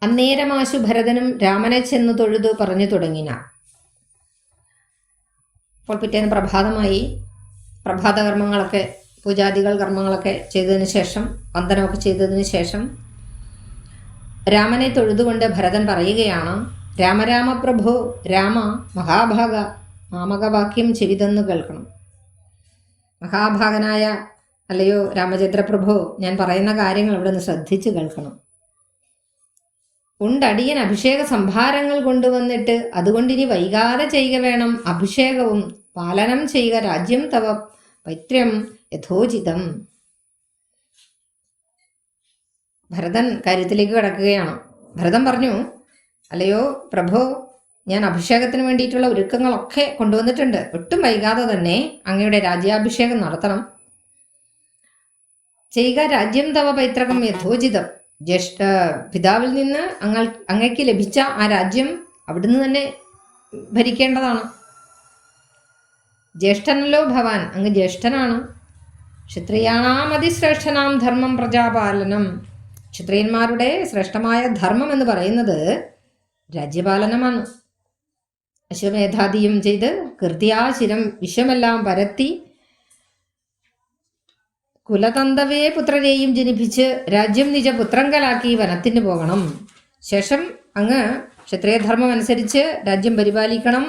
അന്നേരമാശു ഭരതനും രാമനെ ചെന്ന് തൊഴുതു പറഞ്ഞു തുടങ്ങിന. അപ്പോൾ പിറ്റേന്ന് പ്രഭാതമായി. പ്രഭാതകർമ്മങ്ങളൊക്കെ, പൂജാദികൾ കർമ്മങ്ങളൊക്കെ ചെയ്തതിന് ശേഷം, വന്ദനമൊക്കെ ചെയ്തതിന് ശേഷം രാമനെ തൊഴുതുകൊണ്ട് ഭരതൻ പറയുകയാണ്, രാമരാമ പ്രഭോ, രാമ മഹാഭാഗ, മാമകവാക്യം ചെവിതെന്ന് കേൾക്കണം. മഹാഭാഗനായ അല്ലയോ രാമചന്ദ്രപ്രഭോ, ഞാൻ പറയുന്ന കാര്യങ്ങൾ ഇവിടെ നിന്ന് ശ്രദ്ധിച്ച് കേൾക്കണം. ഉണ്ടടിയൻ അഭിഷേക സംഭാരങ്ങൾ കൊണ്ടുവന്നിട്ട് അതുകൊണ്ടിനി വൈകാതെ ചെയ്യുക വേണം അഭിഷേകവും പാലനം ചെയ്യുക രാജ്യം തവ പൈത്ര്യം യഥോചിതം. ഭരതൻ കാര്യത്തിലേക്ക് കടക്കുകയാണ്. ഭരതൻ പറഞ്ഞു, അല്ലയോ പ്രഭോ, ഞാൻ അഭിഷേകത്തിന് വേണ്ടിയിട്ടുള്ള ഒരുക്കങ്ങളൊക്കെ കൊണ്ടുവന്നിട്ടുണ്ട്. ഒട്ടും വൈകാതെ തന്നെ അങ്ങയുടെ രാജ്യാഭിഷേകം നടത്തണം. ചെയ്യുക രാജ്യം തവ പൈത്രകം യഥോചിതം. പിതാവിൽ നിന്ന് അങ്ങയ്ക്ക് ലഭിച്ച ആ രാജ്യം അവിടുന്ന് തന്നെ ഭരിക്കേണ്ടതാണ്. ജ്യേഷ്ഠനല്ലോ ഭവാൻ, അങ്ങ് ജ്യേഷ്ഠനാണ്. ക്ഷത്രിയാണാമതിശ്രേഷ്ഠനാം ധർമ്മം പ്രജാപാലനം. ക്ഷത്രിയന്മാരുടെ ശ്രേഷ്ഠമായ ധർമ്മം എന്ന് പറയുന്നത് രാജ്യപാലനമാണ്. അശ്വമേധാദിയും ചെയ്ത് കൃത്യാശിരം വിശ്വമെല്ലാം പരത്തി കുലതന്തവേ പുത്രരെയും ജനിപ്പിച്ച് രാജ്യം നിജ പുത്രങ്കലാക്കി വനത്തിന് പോകണം. ശേഷം അങ്ങ് ക്ഷത്രിയധർമ്മം അനുസരിച്ച് രാജ്യം പരിപാലിക്കണം.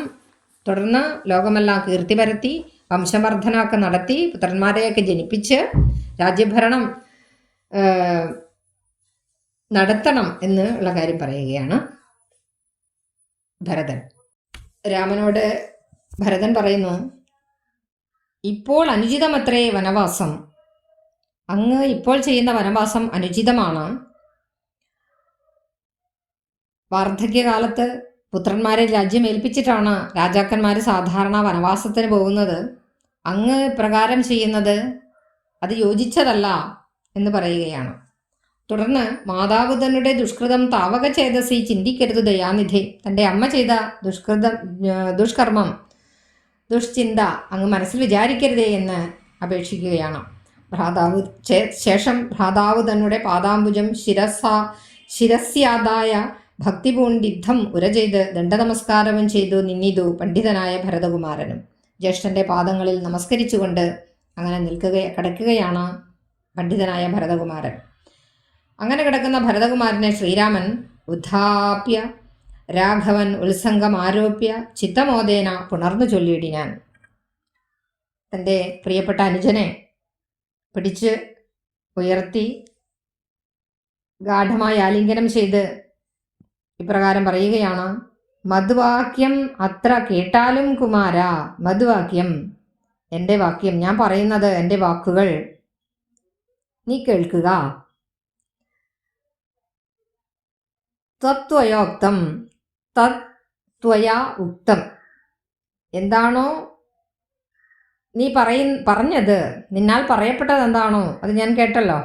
തുടർന്ന് ലോകമെല്ലാം കീർത്തി പരത്തി വംശമർദ്ദനമൊക്കെ നടത്തി പുത്രന്മാരെയൊക്കെ ജനിപ്പിച്ച് രാജ്യഭരണം നടത്തണം എന്നുള്ള കാര്യം പറയുകയാണ് ഭരതൻ. രാമനോട് ഭരതൻ പറയുന്നു, ഇപ്പോൾ അനുചിതമത്രേ വനവാസം. അങ്ങ് ഇപ്പോൾ ചെയ്യുന്ന വനവാസം അനുചിതമാണ്. വാർദ്ധക്യകാലത്ത് പുത്രന്മാരെ രാജ്യം ഏൽപ്പിച്ചിട്ടാണ് രാജാക്കന്മാർ സാധാരണ വനവാസത്തിന് പോകുന്നത്. അങ്ങ് പ്രകാരം ചെയ്യുന്നത് അത് യോജിച്ചതല്ല എന്ന് പറയുകയാണ്. തുടർന്ന് മാതാവ് തന്നെ ദുഷ്കൃതം താവക ചേതസി ചിന്തിക്കരുത് ദയാനിധി. തൻ്റെ അമ്മ ചെയ്ത ദുഷ്കർമ്മം, ദുഷ്ചിന്ത അങ്ങ് മനസ്സിൽ വിചാരിക്കരുതേ എന്ന് അപേക്ഷിക്കുകയാണ്. ശേഷം ഭ്രാതാവ് തന്നെ പാദാംബുജം ശിരസ്യാദായ ഭക്തിപൂണ്ടിദ്ധം ഉര ചെയ്ത് ദണ്ഡനമസ്കാരവും ചെയ്തു നിന്നിതു പണ്ഡിതനായ ഭരതകുമാരനും. ജ്യേഷ്ഠൻ്റെ പാദങ്ങളിൽ നമസ്കരിച്ചുകൊണ്ട് അങ്ങനെ കിടക്കുകയാണ് പണ്ഡിതനായ ഭരതകുമാരൻ. അങ്ങനെ കിടക്കുന്ന ഭരതകുമാരനെ ശ്രീരാമൻ ഉദ്ധാപ്യ രാഘവൻ ഉത്സംഗം ആരോപ്യ ചിത്തമോദേന പുണർന്നു ചൊല്ലിയിടിനാൻ. തൻ്റെ പ്രിയപ്പെട്ട അനുജനെ പിടിച്ച് ഉയർത്തി ഗാഠമായി ആലിംഗനം ചെയ്ത് ഇപ്രകാരം പറയുകയാണ്, മധുവാക്യം അത്ര കേട്ടാലും കുമാര. മധുവാക്യം, എൻ്റെ വാക്യം, ഞാൻ പറയുന്നത് എൻ്റെ വാക്കുകൾ നീ കേൾക്കുക. തത്വയോക്തം തത്വയാ ഉക്തം. എന്താണോ നീ പറഞ്ഞത്, നിന്നാൽ പറയപ്പെട്ടത് എന്താണോ അത് ഞാൻ കേട്ടല്ലോ.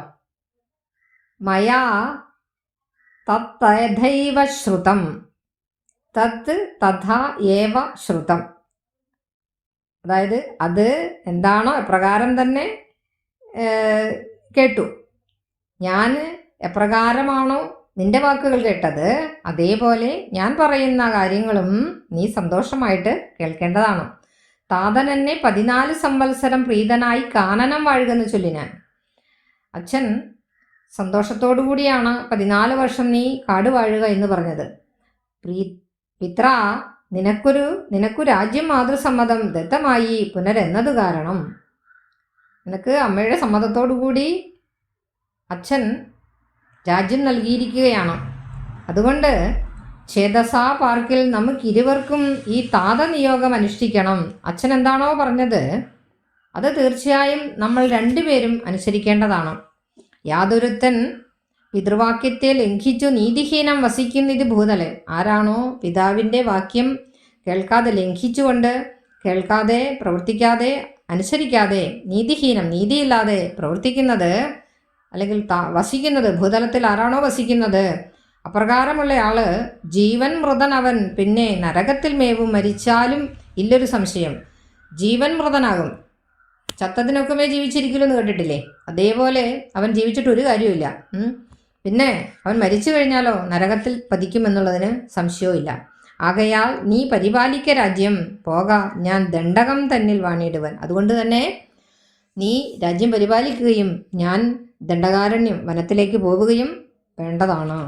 മയാ തത്തൈവ ശ്രുതം തത് തഥാ ഏവ ശ്രുതം. അതായത് അത് എന്താണോ എപ്രകാരം തന്നെ കേട്ടു. ഞാൻ എപ്രകാരമാണോ നിന്റെ വാക്കുകൾ കേട്ടത് അതേപോലെ ഞാൻ പറയുന്ന കാര്യങ്ങളും നീ സന്തോഷമായിട്ട് കേൾക്കേണ്ടതാണ്. താതൻ എന്നെ 14 സംവത്സരം പ്രീതനായി കാനനം വാഴുകെന്ന് ചൊല്ലിനാൻ. അച്ഛൻ സന്തോഷത്തോടു കൂടിയാണ് 14 വർഷം നീ കാട് വാഴുക എന്ന് പറഞ്ഞത്. പിത്ര നിനക്കു രാജ്യം മാതൃസമ്മതം ദത്തമായി പുനരെന്നത് കാരണം. നിനക്ക് അമ്മയുടെ സമ്മതത്തോടു കൂടി അച്ഛൻ രാജ്യം നൽകിയിരിക്കുകയാണ്. അതുകൊണ്ട് ഛേദസാ പാർക്കിൽ നമുക്കിരുവർക്കും ഈ താതനിയോഗം അനുഷ്ഠിക്കണം. അച്ഛൻ എന്താണോ പറഞ്ഞത് അത് തീർച്ചയായും നമ്മൾ രണ്ടുപേരും അനുസരിക്കേണ്ടതാണ്. യാതൊരുത്തൻ പിതൃവാക്യത്തെ ലംഘിച്ചു നീതിഹീനം വസിക്കുന്നിത് ഭൂതലെ. ആരാണോ പിതാവിൻ്റെ വാക്യം കേൾക്കാതെ ലംഘിച്ചുകൊണ്ട്, കേൾക്കാതെ പ്രവർത്തിക്കാതെ അനുസരിക്കാതെ നീതിഹീനം നീതിയില്ലാതെ പ്രവർത്തിക്കുന്നത് അല്ലെങ്കിൽ വസിക്കുന്നത്, ഭൂതലത്തിൽ ആരാണോ വസിക്കുന്നത്, അപ്രകാരമുള്ള ആള് ജീവൻ മൃതനവൻ, പിന്നെ നരകത്തിൽ മേവും, മരിച്ചാലും ഇല്ലൊരു സംശയം ജീവൻ മൃതനാകും. ചത്തതിനൊക്കെ ജീവിച്ചിരിക്കലോ എന്ന് കേട്ടിട്ടില്ലേ? അതേപോലെ അവൻ ജീവിച്ചിട്ട് ഒരു കാര്യമില്ല. പിന്നെ അവൻ മരിച്ചു കഴിഞ്ഞാലോ നരകത്തിൽ പതിക്കുമെന്നുള്ളതിന് സംശയവുമില്ല. ആകയാൽ നീ പരിപാലിക്ക രാജ്യം, പോക ഞാൻ ദണ്ഡകം തന്നിൽ വാണിടുവൻ. അതുകൊണ്ട് തന്നെ നീ രാജ്യം പരിപാലിക്കുകയും ഞാൻ ദണ്ഡകാരണ്യം വനത്തിലേക്ക് പോവുകയും വേണ്ടതാണ്.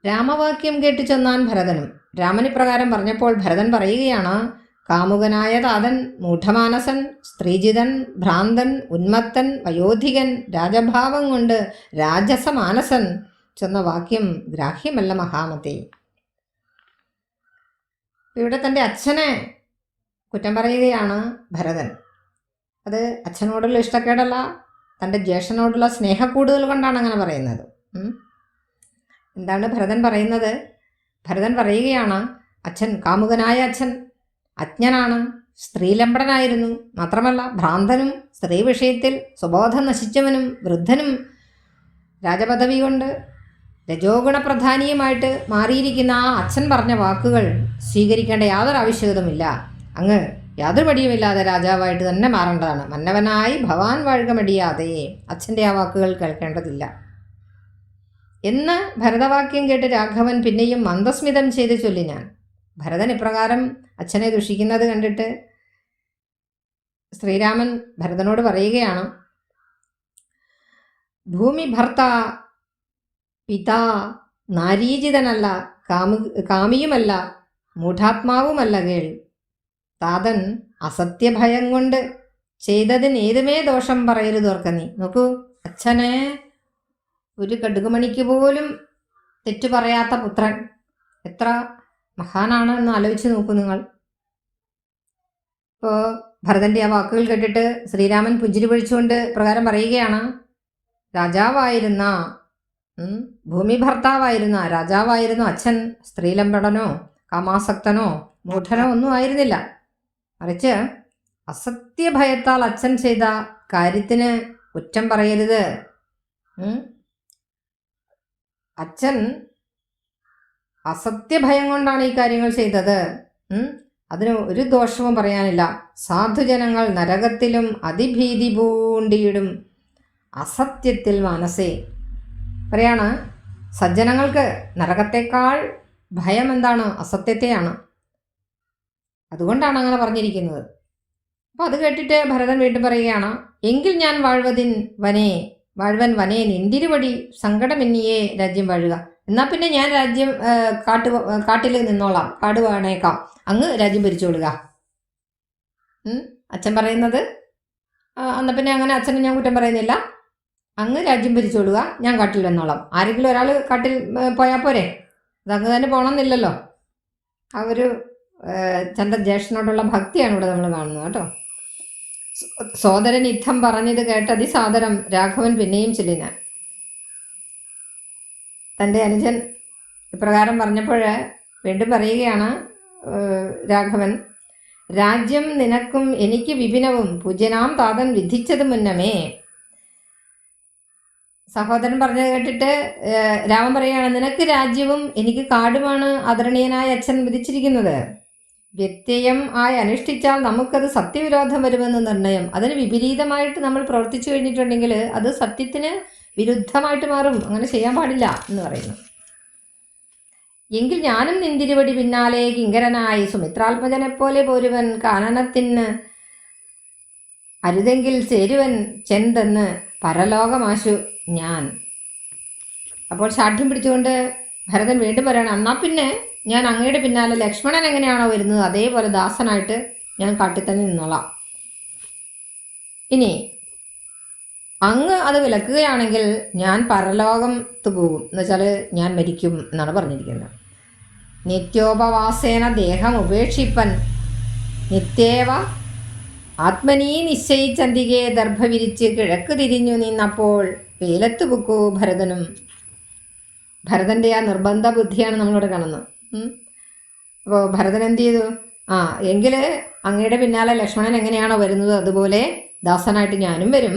രാമവാക്യം കേട്ടു ചെന്നാൻ ഭരതനും. രാമനിപ്രകാരം പറഞ്ഞപ്പോൾ ഭരതൻ പറയുകയാണ്, കാമുകനായ താതൻ, മൂഢമാനസൻ, സ്ത്രീജിതൻ, ഭ്രാന്തൻ, ഉന്മത്തൻ, വയോധികൻ, രാജഭാവം കൊണ്ട് രാജസമാനസൻ ചെന്ന വാക്യം ഗ്രാഹ്യമല്ല മഹാമതി. ഇവിടെ തൻ്റെ അച്ഛനെ കുറ്റം പറയുകയാണ് ഭരതൻ. അത് അച്ഛനോടുള്ള ഇഷ്ടക്കേടല്ല, തൻ്റെ ജ്യേഷ്ഠനോടുള്ള സ്നേഹക്കൂടുതൽ കൊണ്ടാണ് അങ്ങനെ പറയുന്നത്. എന്താണ് ഭരതൻ പറയുന്നത്? ഭരതൻ പറയുകയാണ്, അച്ഛൻ, കാമുകനായ അച്ഛൻ അജ്ഞനാണ്, സ്ത്രീലംബടനായിരുന്നു, മാത്രമല്ല ഭ്രാന്തനും, സ്ത്രീ വിഷയത്തിൽ സ്വബോധം നശിച്ചവനും, വൃദ്ധനും, രാജപദവി കൊണ്ട് രജോഗുണപ്രധാനിയുമായിട്ട് മാറിയിരിക്കുന്ന ആ അച്ഛൻ പറഞ്ഞ വാക്കുകൾ സ്വീകരിക്കേണ്ട യാതൊരു ആവശ്യകതയുമില്ല. അങ്ങ് യാതൊരു മടിയുമില്ലാതെ രാജാവായിട്ട് തന്നെ മാറേണ്ടതാണ്. മന്നവനായി ഭവാൻ വാഴുക മടിയാതെ. അച്ഛൻ്റെ ആ വാക്കുകൾ കേൾക്കേണ്ടതില്ല എന്ന് ഭരതവാക്യം കേട്ട് രാഘവൻ പിന്നെയും മന്ദസ്മിതം ചെയ്ത് ചൊല്ലിനാൻ. ഭരതൻ ഇപ്രകാരം അച്ഛനെ ദുഷിക്കുന്നത് കണ്ടിട്ട് ശ്രീരാമൻ ഭരതനോട് പറയുകയാണ്, ഭൂമി ഭർത്ത പിതാ നാരീജിതനല്ല, കാമിയുമല്ല, മൂഢാത്മാവുമല്ല കേൾ. താതൻ അസത്യഭയം കൊണ്ട് ചെയ്തതിന് ഏതുമേ ദോഷം പറയരുതോർക്ക നീ. നോക്കൂ, അച്ഛനെ ഒരു കടുകുമണിക്ക് പോലും തെറ്റു പറയാത്ത പുത്രൻ എത്ര മഹാനാണ് എന്ന് ആലോചിച്ച് നോക്കൂ നിങ്ങൾ. ഇപ്പോൾ ഭരതൻ്റെ ആ വാക്കുകൾ കേട്ടിട്ട് ശ്രീരാമൻ പുഞ്ചിരി പൊഴിച്ചുകൊണ്ട് പ്രകാരം പറയുകയാണ്, രാജാവായിരുന്ന, ഭൂമി ഭർത്താവായിരുന്ന, രാജാവായിരുന്ന അച്ഛൻ സ്ത്രീലംബടനോ കാമാസക്തനോ മൂഢനോ ഒന്നും ആയിരുന്നില്ല. മറിച്ച് അസത്യഭയത്താൽ അച്ഛൻ ചെയ്ത കാര്യത്തിന് കുറ്റം പറയരുത്. അച്ഛൻ അസത്യഭയം കൊണ്ടാണ് ഈ കാര്യങ്ങൾ ചെയ്തത്. അതിന് ഒരു ദോഷവും പറയാനില്ല. സാധുജനങ്ങൾ നരകത്തിലും അതിഭീതി പൂണ്ടിയിടും അസത്യത്തിൽ മനസ്സേ. പറയാണ്, സജ്ജനങ്ങൾക്ക് നരകത്തേക്കാൾ ഭയം എന്താണ്? അസത്യത്തെയാണ്. അതുകൊണ്ടാണ് അങ്ങനെ പറഞ്ഞിരിക്കുന്നത്. അപ്പോൾ അത് കേട്ടിട്ട് ഭരതൻ വീണ്ടും പറയുകയാണ്, എങ്കിൽ ഞാൻ വാഴ്വൻ വനേ നിന്തിരുവടി സങ്കടമെന്നിയേ രാജ്യം വാഴുക. എന്നാൽ പിന്നെ ഞാൻ രാജ്യം കാട്ടിൽ നിന്നോളാം, കാട് വേണേക്കാം, അങ്ങ് രാജ്യം ഭരിച്ചോളുക. അച്ഛൻ പറയുന്നത്, എന്നാൽ പിന്നെ അങ്ങനെ അച്ഛനെ ഞാൻ കുറ്റം പറയുന്നില്ല, അങ്ങ് രാജ്യം ഭരിച്ചോളുക, ഞാൻ കാട്ടിൽ വന്നോളാം. ആരെങ്കിലും ഒരാൾ കാട്ടിൽ പോയാൽ പോരെ? അതങ്ങ് തന്നെ പോകണമെന്നില്ലല്ലോ. ആ ഒരു തൻ്റെ ജ്യേഷ്ഠനോടുള്ള ഭക്തിയാണ് ഇവിടെ നമ്മൾ കാണുന്നത് കേട്ടോ. സോദരൻ യുദ്ധം പറഞ്ഞത് കേട്ട് അതിസാദരം രാഘവൻ പിന്നെയും ചൊല്ലിനാൻ. തൻ്റെ അനുജൻ ഇപ്രകാരം പറഞ്ഞപ്പോൾ വീണ്ടും പറയുകയാണ് രാഘവൻ, രാജ്യം നിനക്കും എനിക്ക് വിപിനവും പൂജ്യനാം താതൻ വിധിച്ചത് മുന്നമേ. സഹോദരൻ പറഞ്ഞത് കേട്ടിട്ട് രാമൻ പറയുകയാണ്, നിനക്ക് രാജ്യവും എനിക്ക് കാടുമാണ് ആദരണീയനായ അച്ഛൻ വിധിച്ചിരിക്കുന്നത്. വ്യത്യയം ആയി അനുഷ്ഠിച്ചാൽ നമുക്കത് സത്യവിരോധം വരുമെന്ന് നിർണയം. അതിന് വിപരീതമായിട്ട് നമ്മൾ പ്രവർത്തിച്ചു കഴിഞ്ഞിട്ടുണ്ടെങ്കിൽ അത് സത്യത്തിന് വിരുദ്ധമായിട്ട് മാറും. അങ്ങനെ ചെയ്യാൻ പാടില്ല എന്ന് പറയുന്നു. എങ്കിൽ ഞാനും നിന്തിരുവടി പിന്നാലെ കിങ്കരനായി സുമിത്രാത്മജനെപ്പോലെ പോരുവൻ, കാനനത്തിന് അരുതെങ്കിൽ ചേരുവൻ ചെന്തെന്ന് പരലോകമാശു ഞാൻ. അപ്പോൾ ശാഠ്യം പിടിച്ചുകൊണ്ട് ഭരതൻ വീണ്ടും പറയണം, എന്നാൽ പിന്നെ ഞാൻ അങ്ങയുടെ പിന്നാലെ ലക്ഷ്മണൻ എങ്ങനെയാണോ വരുന്നത് അതേപോലെ ദാസനായിട്ട് ഞാൻ കാട്ടിൽ തന്നെ നിന്നോളാം. ഇനി അങ്ങ് അത് വിലക്കുകയാണെങ്കിൽ ഞാൻ പരലോകത്ത് പോകും, എന്നുവെച്ചാൽ ഞാൻ മരിക്കും എന്നാണ് പറഞ്ഞിരിക്കുന്നത്. നിത്യോപവാസേന ദേഹം ഉപേക്ഷിപ്പൻ നിത്യേവ ആത്മനീ നിശ്ചയിച്ചന്തികെ ദർഭ വിരിച്ച് കിഴക്ക് തിരിഞ്ഞു നിന്നപ്പോൾ വേലത്ത് പൊക്കോ ഭരതനും. ഭരതൻ്റെ ആ നിർബന്ധ ബുദ്ധിയാണ് നമ്മളിവിടെ കാണുന്നത്. അപ്പോൾ ഭരതൻ എന്ത് ചെയ്തു? എങ്കിൽ അങ്ങയുടെ പിന്നാലെ ലക്ഷ്മണൻ എങ്ങനെയാണോ വരുന്നത് അതുപോലെ ദാസനായിട്ട് ഞാനും വരും.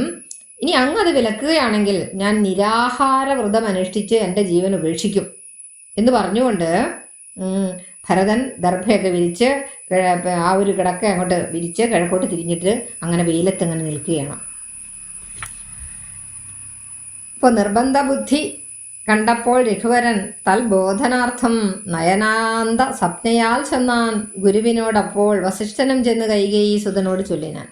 ഇനി അങ്ങ് അത് വിലക്കുകയാണെങ്കിൽ ഞാൻ നിരാഹാര വ്രതം അനുഷ്ഠിച്ച് എൻ്റെ ജീവൻ ഉപേക്ഷിക്കും എന്ന് പറഞ്ഞുകൊണ്ട് ഭരതൻ ദർഭയൊക്കെ വിരിച്ച് ആ ഒരു കിടക്ക അങ്ങോട്ട് വിരിച്ച് കിഴക്കോട്ട് തിരിഞ്ഞിട്ട് അങ്ങനെ വെയിലത്ത് അങ്ങനെ നിൽക്കുകയാണ്. ഇപ്പോൾ നിർബന്ധ ബുദ്ധി കണ്ടപ്പോൾ രഘുവരൻ തൽബോധനാർത്ഥം നയനാന്ത സ്വപ്നയാൽ ചെന്നാൻ ഗുരുവിനോടപ്പോൾ വസിഷ്ഠനും ചെന്ന് കൈകേയി സുതനോട് ചൊല്ലിനാൻ.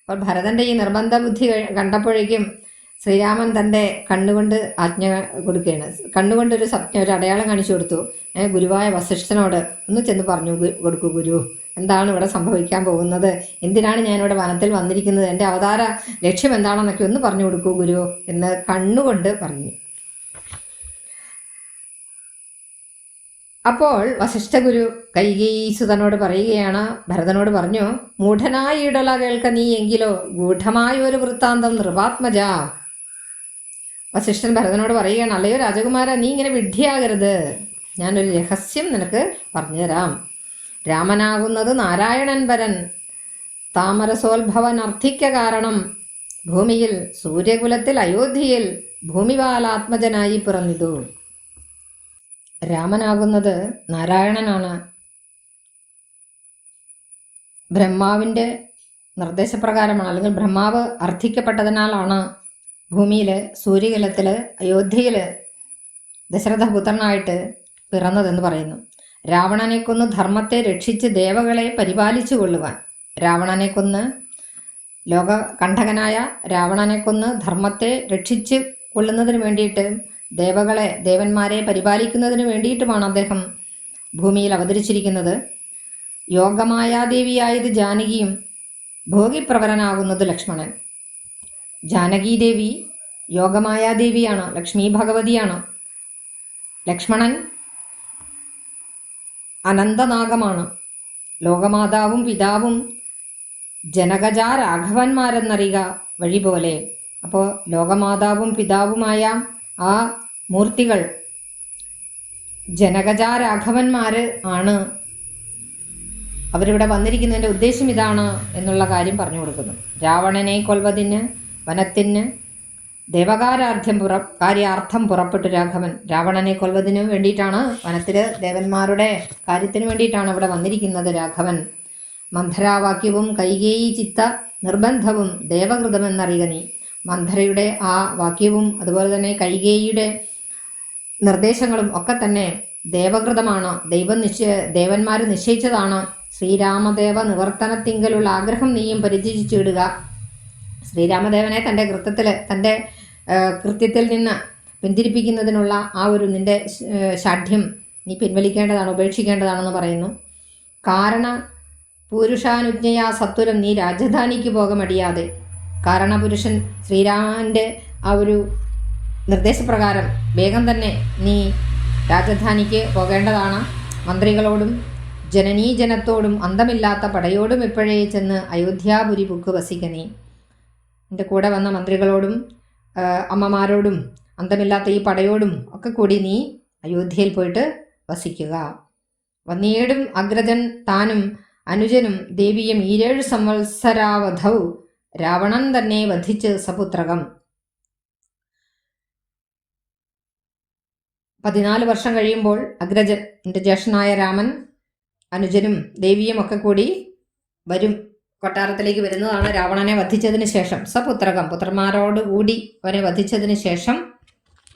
അപ്പോൾ ഭരതൻ്റെ ഈ നിർബന്ധ ബുദ്ധി കണ്ടപ്പോഴേക്കും ശ്രീരാമൻ തൻ്റെ കണ്ണുകൊണ്ട് ആജ്ഞ കൊടുക്കുകയാണ്. കണ്ണുകൊണ്ടൊരു സ്വപ്നം, ഒരു അടയാളം കാണിച്ചു കൊടുത്തു. ഗുരുവായ വസിഷ്ഠനോട് ഒന്ന് ചെന്ന് പറഞ്ഞു കൊടുക്കൂ, ഗുരു എന്താണ് ഇവിടെ സംഭവിക്കാൻ പോകുന്നത്, എന്തിനാണ് ഞാനിവിടെ വനത്തിൽ വന്നിരിക്കുന്നത്, എൻ്റെ അവതാര ലക്ഷ്യം എന്താണെന്നൊക്കെ ഒന്ന് പറഞ്ഞു കൊടുക്കൂ ഗുരു എന്ന് കണ്ണുകൊണ്ട് പറഞ്ഞു. അപ്പോൾ വസിഷ്ഠ ഗുരു കൈകേയീസുതനോട് പറയുകയാണ്, ഭരതനോട് പറഞ്ഞു, മൂഢനായ ഇടല കേൾക്ക നീ എങ്കിലോ ഗൂഢമായ ഒരു വൃത്താന്തം നൃപാത്മജ. വസിഷ്ഠൻ ഭരതനോട് പറയുകയാണ്, അല്ലയോ രാജകുമാര, നീ ഇങ്ങനെ വിഡ്ഢിയാകരുത്, ഞാനൊരു രഹസ്യം നിനക്ക് പറഞ്ഞുതരാം. രാമനാകുന്നത് നാരായണൻ പരൻ, താമരസോത്ഭവൻ അർത്ഥിക്ക കാരണം, ഭൂമിയിൽ സൂര്യകുലത്തിൽ അയോധ്യയിൽ ഭൂമിപാലാത്മജനായി പിറന്നിതു. രാമനാകുന്നത് നാരായണനാണ്. ബ്രഹ്മാവിൻ്റെ നിർദ്ദേശപ്രകാരമാണ്, അല്ലെങ്കിൽ ബ്രഹ്മാവ് അർത്ഥിക്കപ്പെട്ടതിനാലാണ് ഭൂമിയിൽ സൂര്യകുലത്തിൽ അയോധ്യയിൽ ദശരഥപുത്രനായിട്ട് പിറന്നതെന്ന് പറയുന്നു. രാവണനെ കൊന്ന് ധർമ്മത്തെ രക്ഷിച്ച് ദേവകളെ പരിപാലിച്ചു കൊള്ളുവാൻ, രാവണനെ കൊന്ന് ലോകകണ്ഠകനായ രാവണനെ കൊന്ന് ധർമ്മത്തെ രക്ഷിച്ച് കൊള്ളുന്നതിന് വേണ്ടിയിട്ട് ദേവന്മാരെ പരിപാലിക്കുന്നതിന് വേണ്ടിയിട്ടുമാണ് അദ്ദേഹം ഭൂമിയിൽ അവതരിച്ചിരിക്കുന്നത്. യോഗമായാദേവിയായത് ജാനകിയും ഭോഗിപ്രവരനാകുന്നത് ലക്ഷ്മണൻ. ജാനകീദേവി യോഗമായാദേവിയാണ്, ലക്ഷ്മി ഭഗവതിയാണ്. ലക്ഷ്മണൻ അനന്തനാഗമാണ്. ലോകമാതാവും പിതാവും ജനകജ രാഘവന്മാരെന്നറിയുക വഴി പോലെ. അപ്പോൾ ലോകമാതാവും പിതാവുമായ ആ മൂർത്തികൾ ജനകജ രാഘവന്മാർ ആണ്. അവരിവിടെ വന്നിരിക്കുന്നതിൻ്റെ ഉദ്ദേശം ഇതാണ് എന്നുള്ള കാര്യം പറഞ്ഞു കൊടുക്കുന്നു. രാവണനെ കൊൽവതിന് വനത്തിന് കാര്യാർത്ഥം പുറപ്പെട്ടു രാഘവൻ. രാവണനെ കൊൽവതിന് വേണ്ടിയിട്ടാണ്, വനത്തിൽ ദേവന്മാരുടെ കാര്യത്തിന് വേണ്ടിയിട്ടാണ് ഇവിടെ വന്നിരിക്കുന്നത് രാഘവൻ. മന്ധരാവാക്യവും കൈകേയി ചിത്ത നിർബന്ധവും ദേവകൃതമെന്നറിയുക നീ. മന്ധരയുടെ ആ വാക്യവും അതുപോലെ തന്നെ കൈകേയിയുടെ നിർദ്ദേശങ്ങളും ഒക്കെ തന്നെ ദേവകൃതമാണ്, ദേവന്മാർ നിശ്ചയിച്ചതാണ്. ശ്രീരാമദേവ നിവർത്തനത്തിങ്കലുള്ള ആഗ്രഹം നീയും പരിത്യജിച്ചിടുക. ശ്രീരാമദേവനെ തൻ്റെ കൃത്യത്തിൽ നിന്ന് പിന്തിരിപ്പിക്കുന്നതിനുള്ള ആ ഒരു നിന്റെ ഷാഠ്യം നീ പിൻവലിക്കേണ്ടതാണ്, ഉപേക്ഷിക്കേണ്ടതാണെന്ന് പറയുന്നു. കാരണ പുരുഷാനുജ്ഞയാ സത്വരം നീ രാജധാനിക്ക് പോകമടിയാതെ. കാരണപുരുഷൻ ശ്രീരാമൻ്റെ ആ ഒരു നിർദ്ദേശപ്രകാരം വേഗം തന്നെ നീ രാജധാനിക്ക് പോകേണ്ടതാണ്. മന്ത്രികളോടും ജനനീജനത്തോടും അന്തമില്ലാത്ത പടയോടും എപ്പോഴേ ചെന്ന് അയോധ്യാപുരി പുക്ക് വസിക്ക നീ. എൻ്റെ കൂടെ വന്ന മന്ത്രികളോടും അമ്മമാരോടും അന്തമില്ലാത്ത ഈ പടയോടും ഒക്കെ കൂടി നീ അയോധ്യയിൽ പോയിട്ട് വസിക്കുക. വന്നീടും അഗ്രജൻ താനും അനുജനും ദേവിയും 7 സംവത്സരാവധൗ രാവണൻ തന്നെ വധിച്ച് സപുത്രകം. 14 വർഷം കഴിയുമ്പോൾ അഗ്രജൻ, എൻ്റെ ജ്യേഷ്ഠനായ രാമൻ, അനുജനും ദേവിയും ഒക്കെ കൂടി വരും, കൊട്ടാരത്തിലേക്ക് വരുന്നതാണ്. രാവണനെ വധിച്ചതിന് ശേഷം സപുത്രകം, പുത്രന്മാരോടുകൂടി അവനെ വധിച്ചതിന് ശേഷം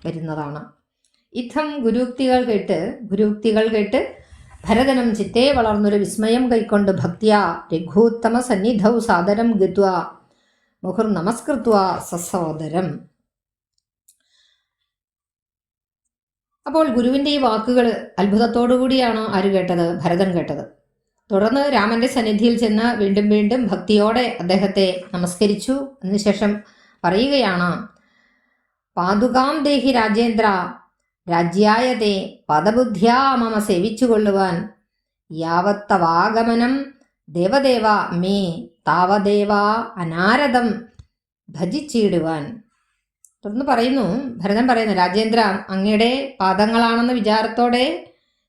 വരുന്നതാണ്. ഇത്തം ഗുരുക്തികൾ കേട്ട് ഭരതനും ചിത്തേ വളർന്നൊരു വിസ്മയം കൈക്കൊണ്ട് ഭക്തിയാ രഘൂത്തമ സന്നിധൗ സാദരം ഗത്വ മുഹുർ നമസ്കൃത്വ സസോദരം. അപ്പോൾ ഗുരുവിൻ്റെ ഈ വാക്കുകൾ അത്ഭുതത്തോടു കൂടിയാണ് ആര് കേട്ടത്? ഭരതൻ കേട്ടത്. തുടർന്ന് രാമന്റെ സന്നിധിയിൽ ചെന്ന് വീണ്ടും വീണ്ടും ഭക്തിയോടെ അദ്ദേഹത്തെ നമസ്കരിച്ചു. അതിനുശേഷം പറയുകയാണ്, പാതുകാം ദേഹി രാജേന്ദ്ര രാജ്യായതേ പദബുദ്ധ്യാ മമ സേവിച്ചുകൊള്ളുവാൻ യാവത്തവാഗമനം ദേവദേവ മേ താവദേവാ അനാരദം ഭജിച്ചിടുവാൻ. തുടർന്ന് പറയുന്നു, ഭരതൻ പറയുന്നു, രാജേന്ദ്ര, അങ്ങയുടെ പാദങ്ങളാണെന്ന വിചാരത്തോടെ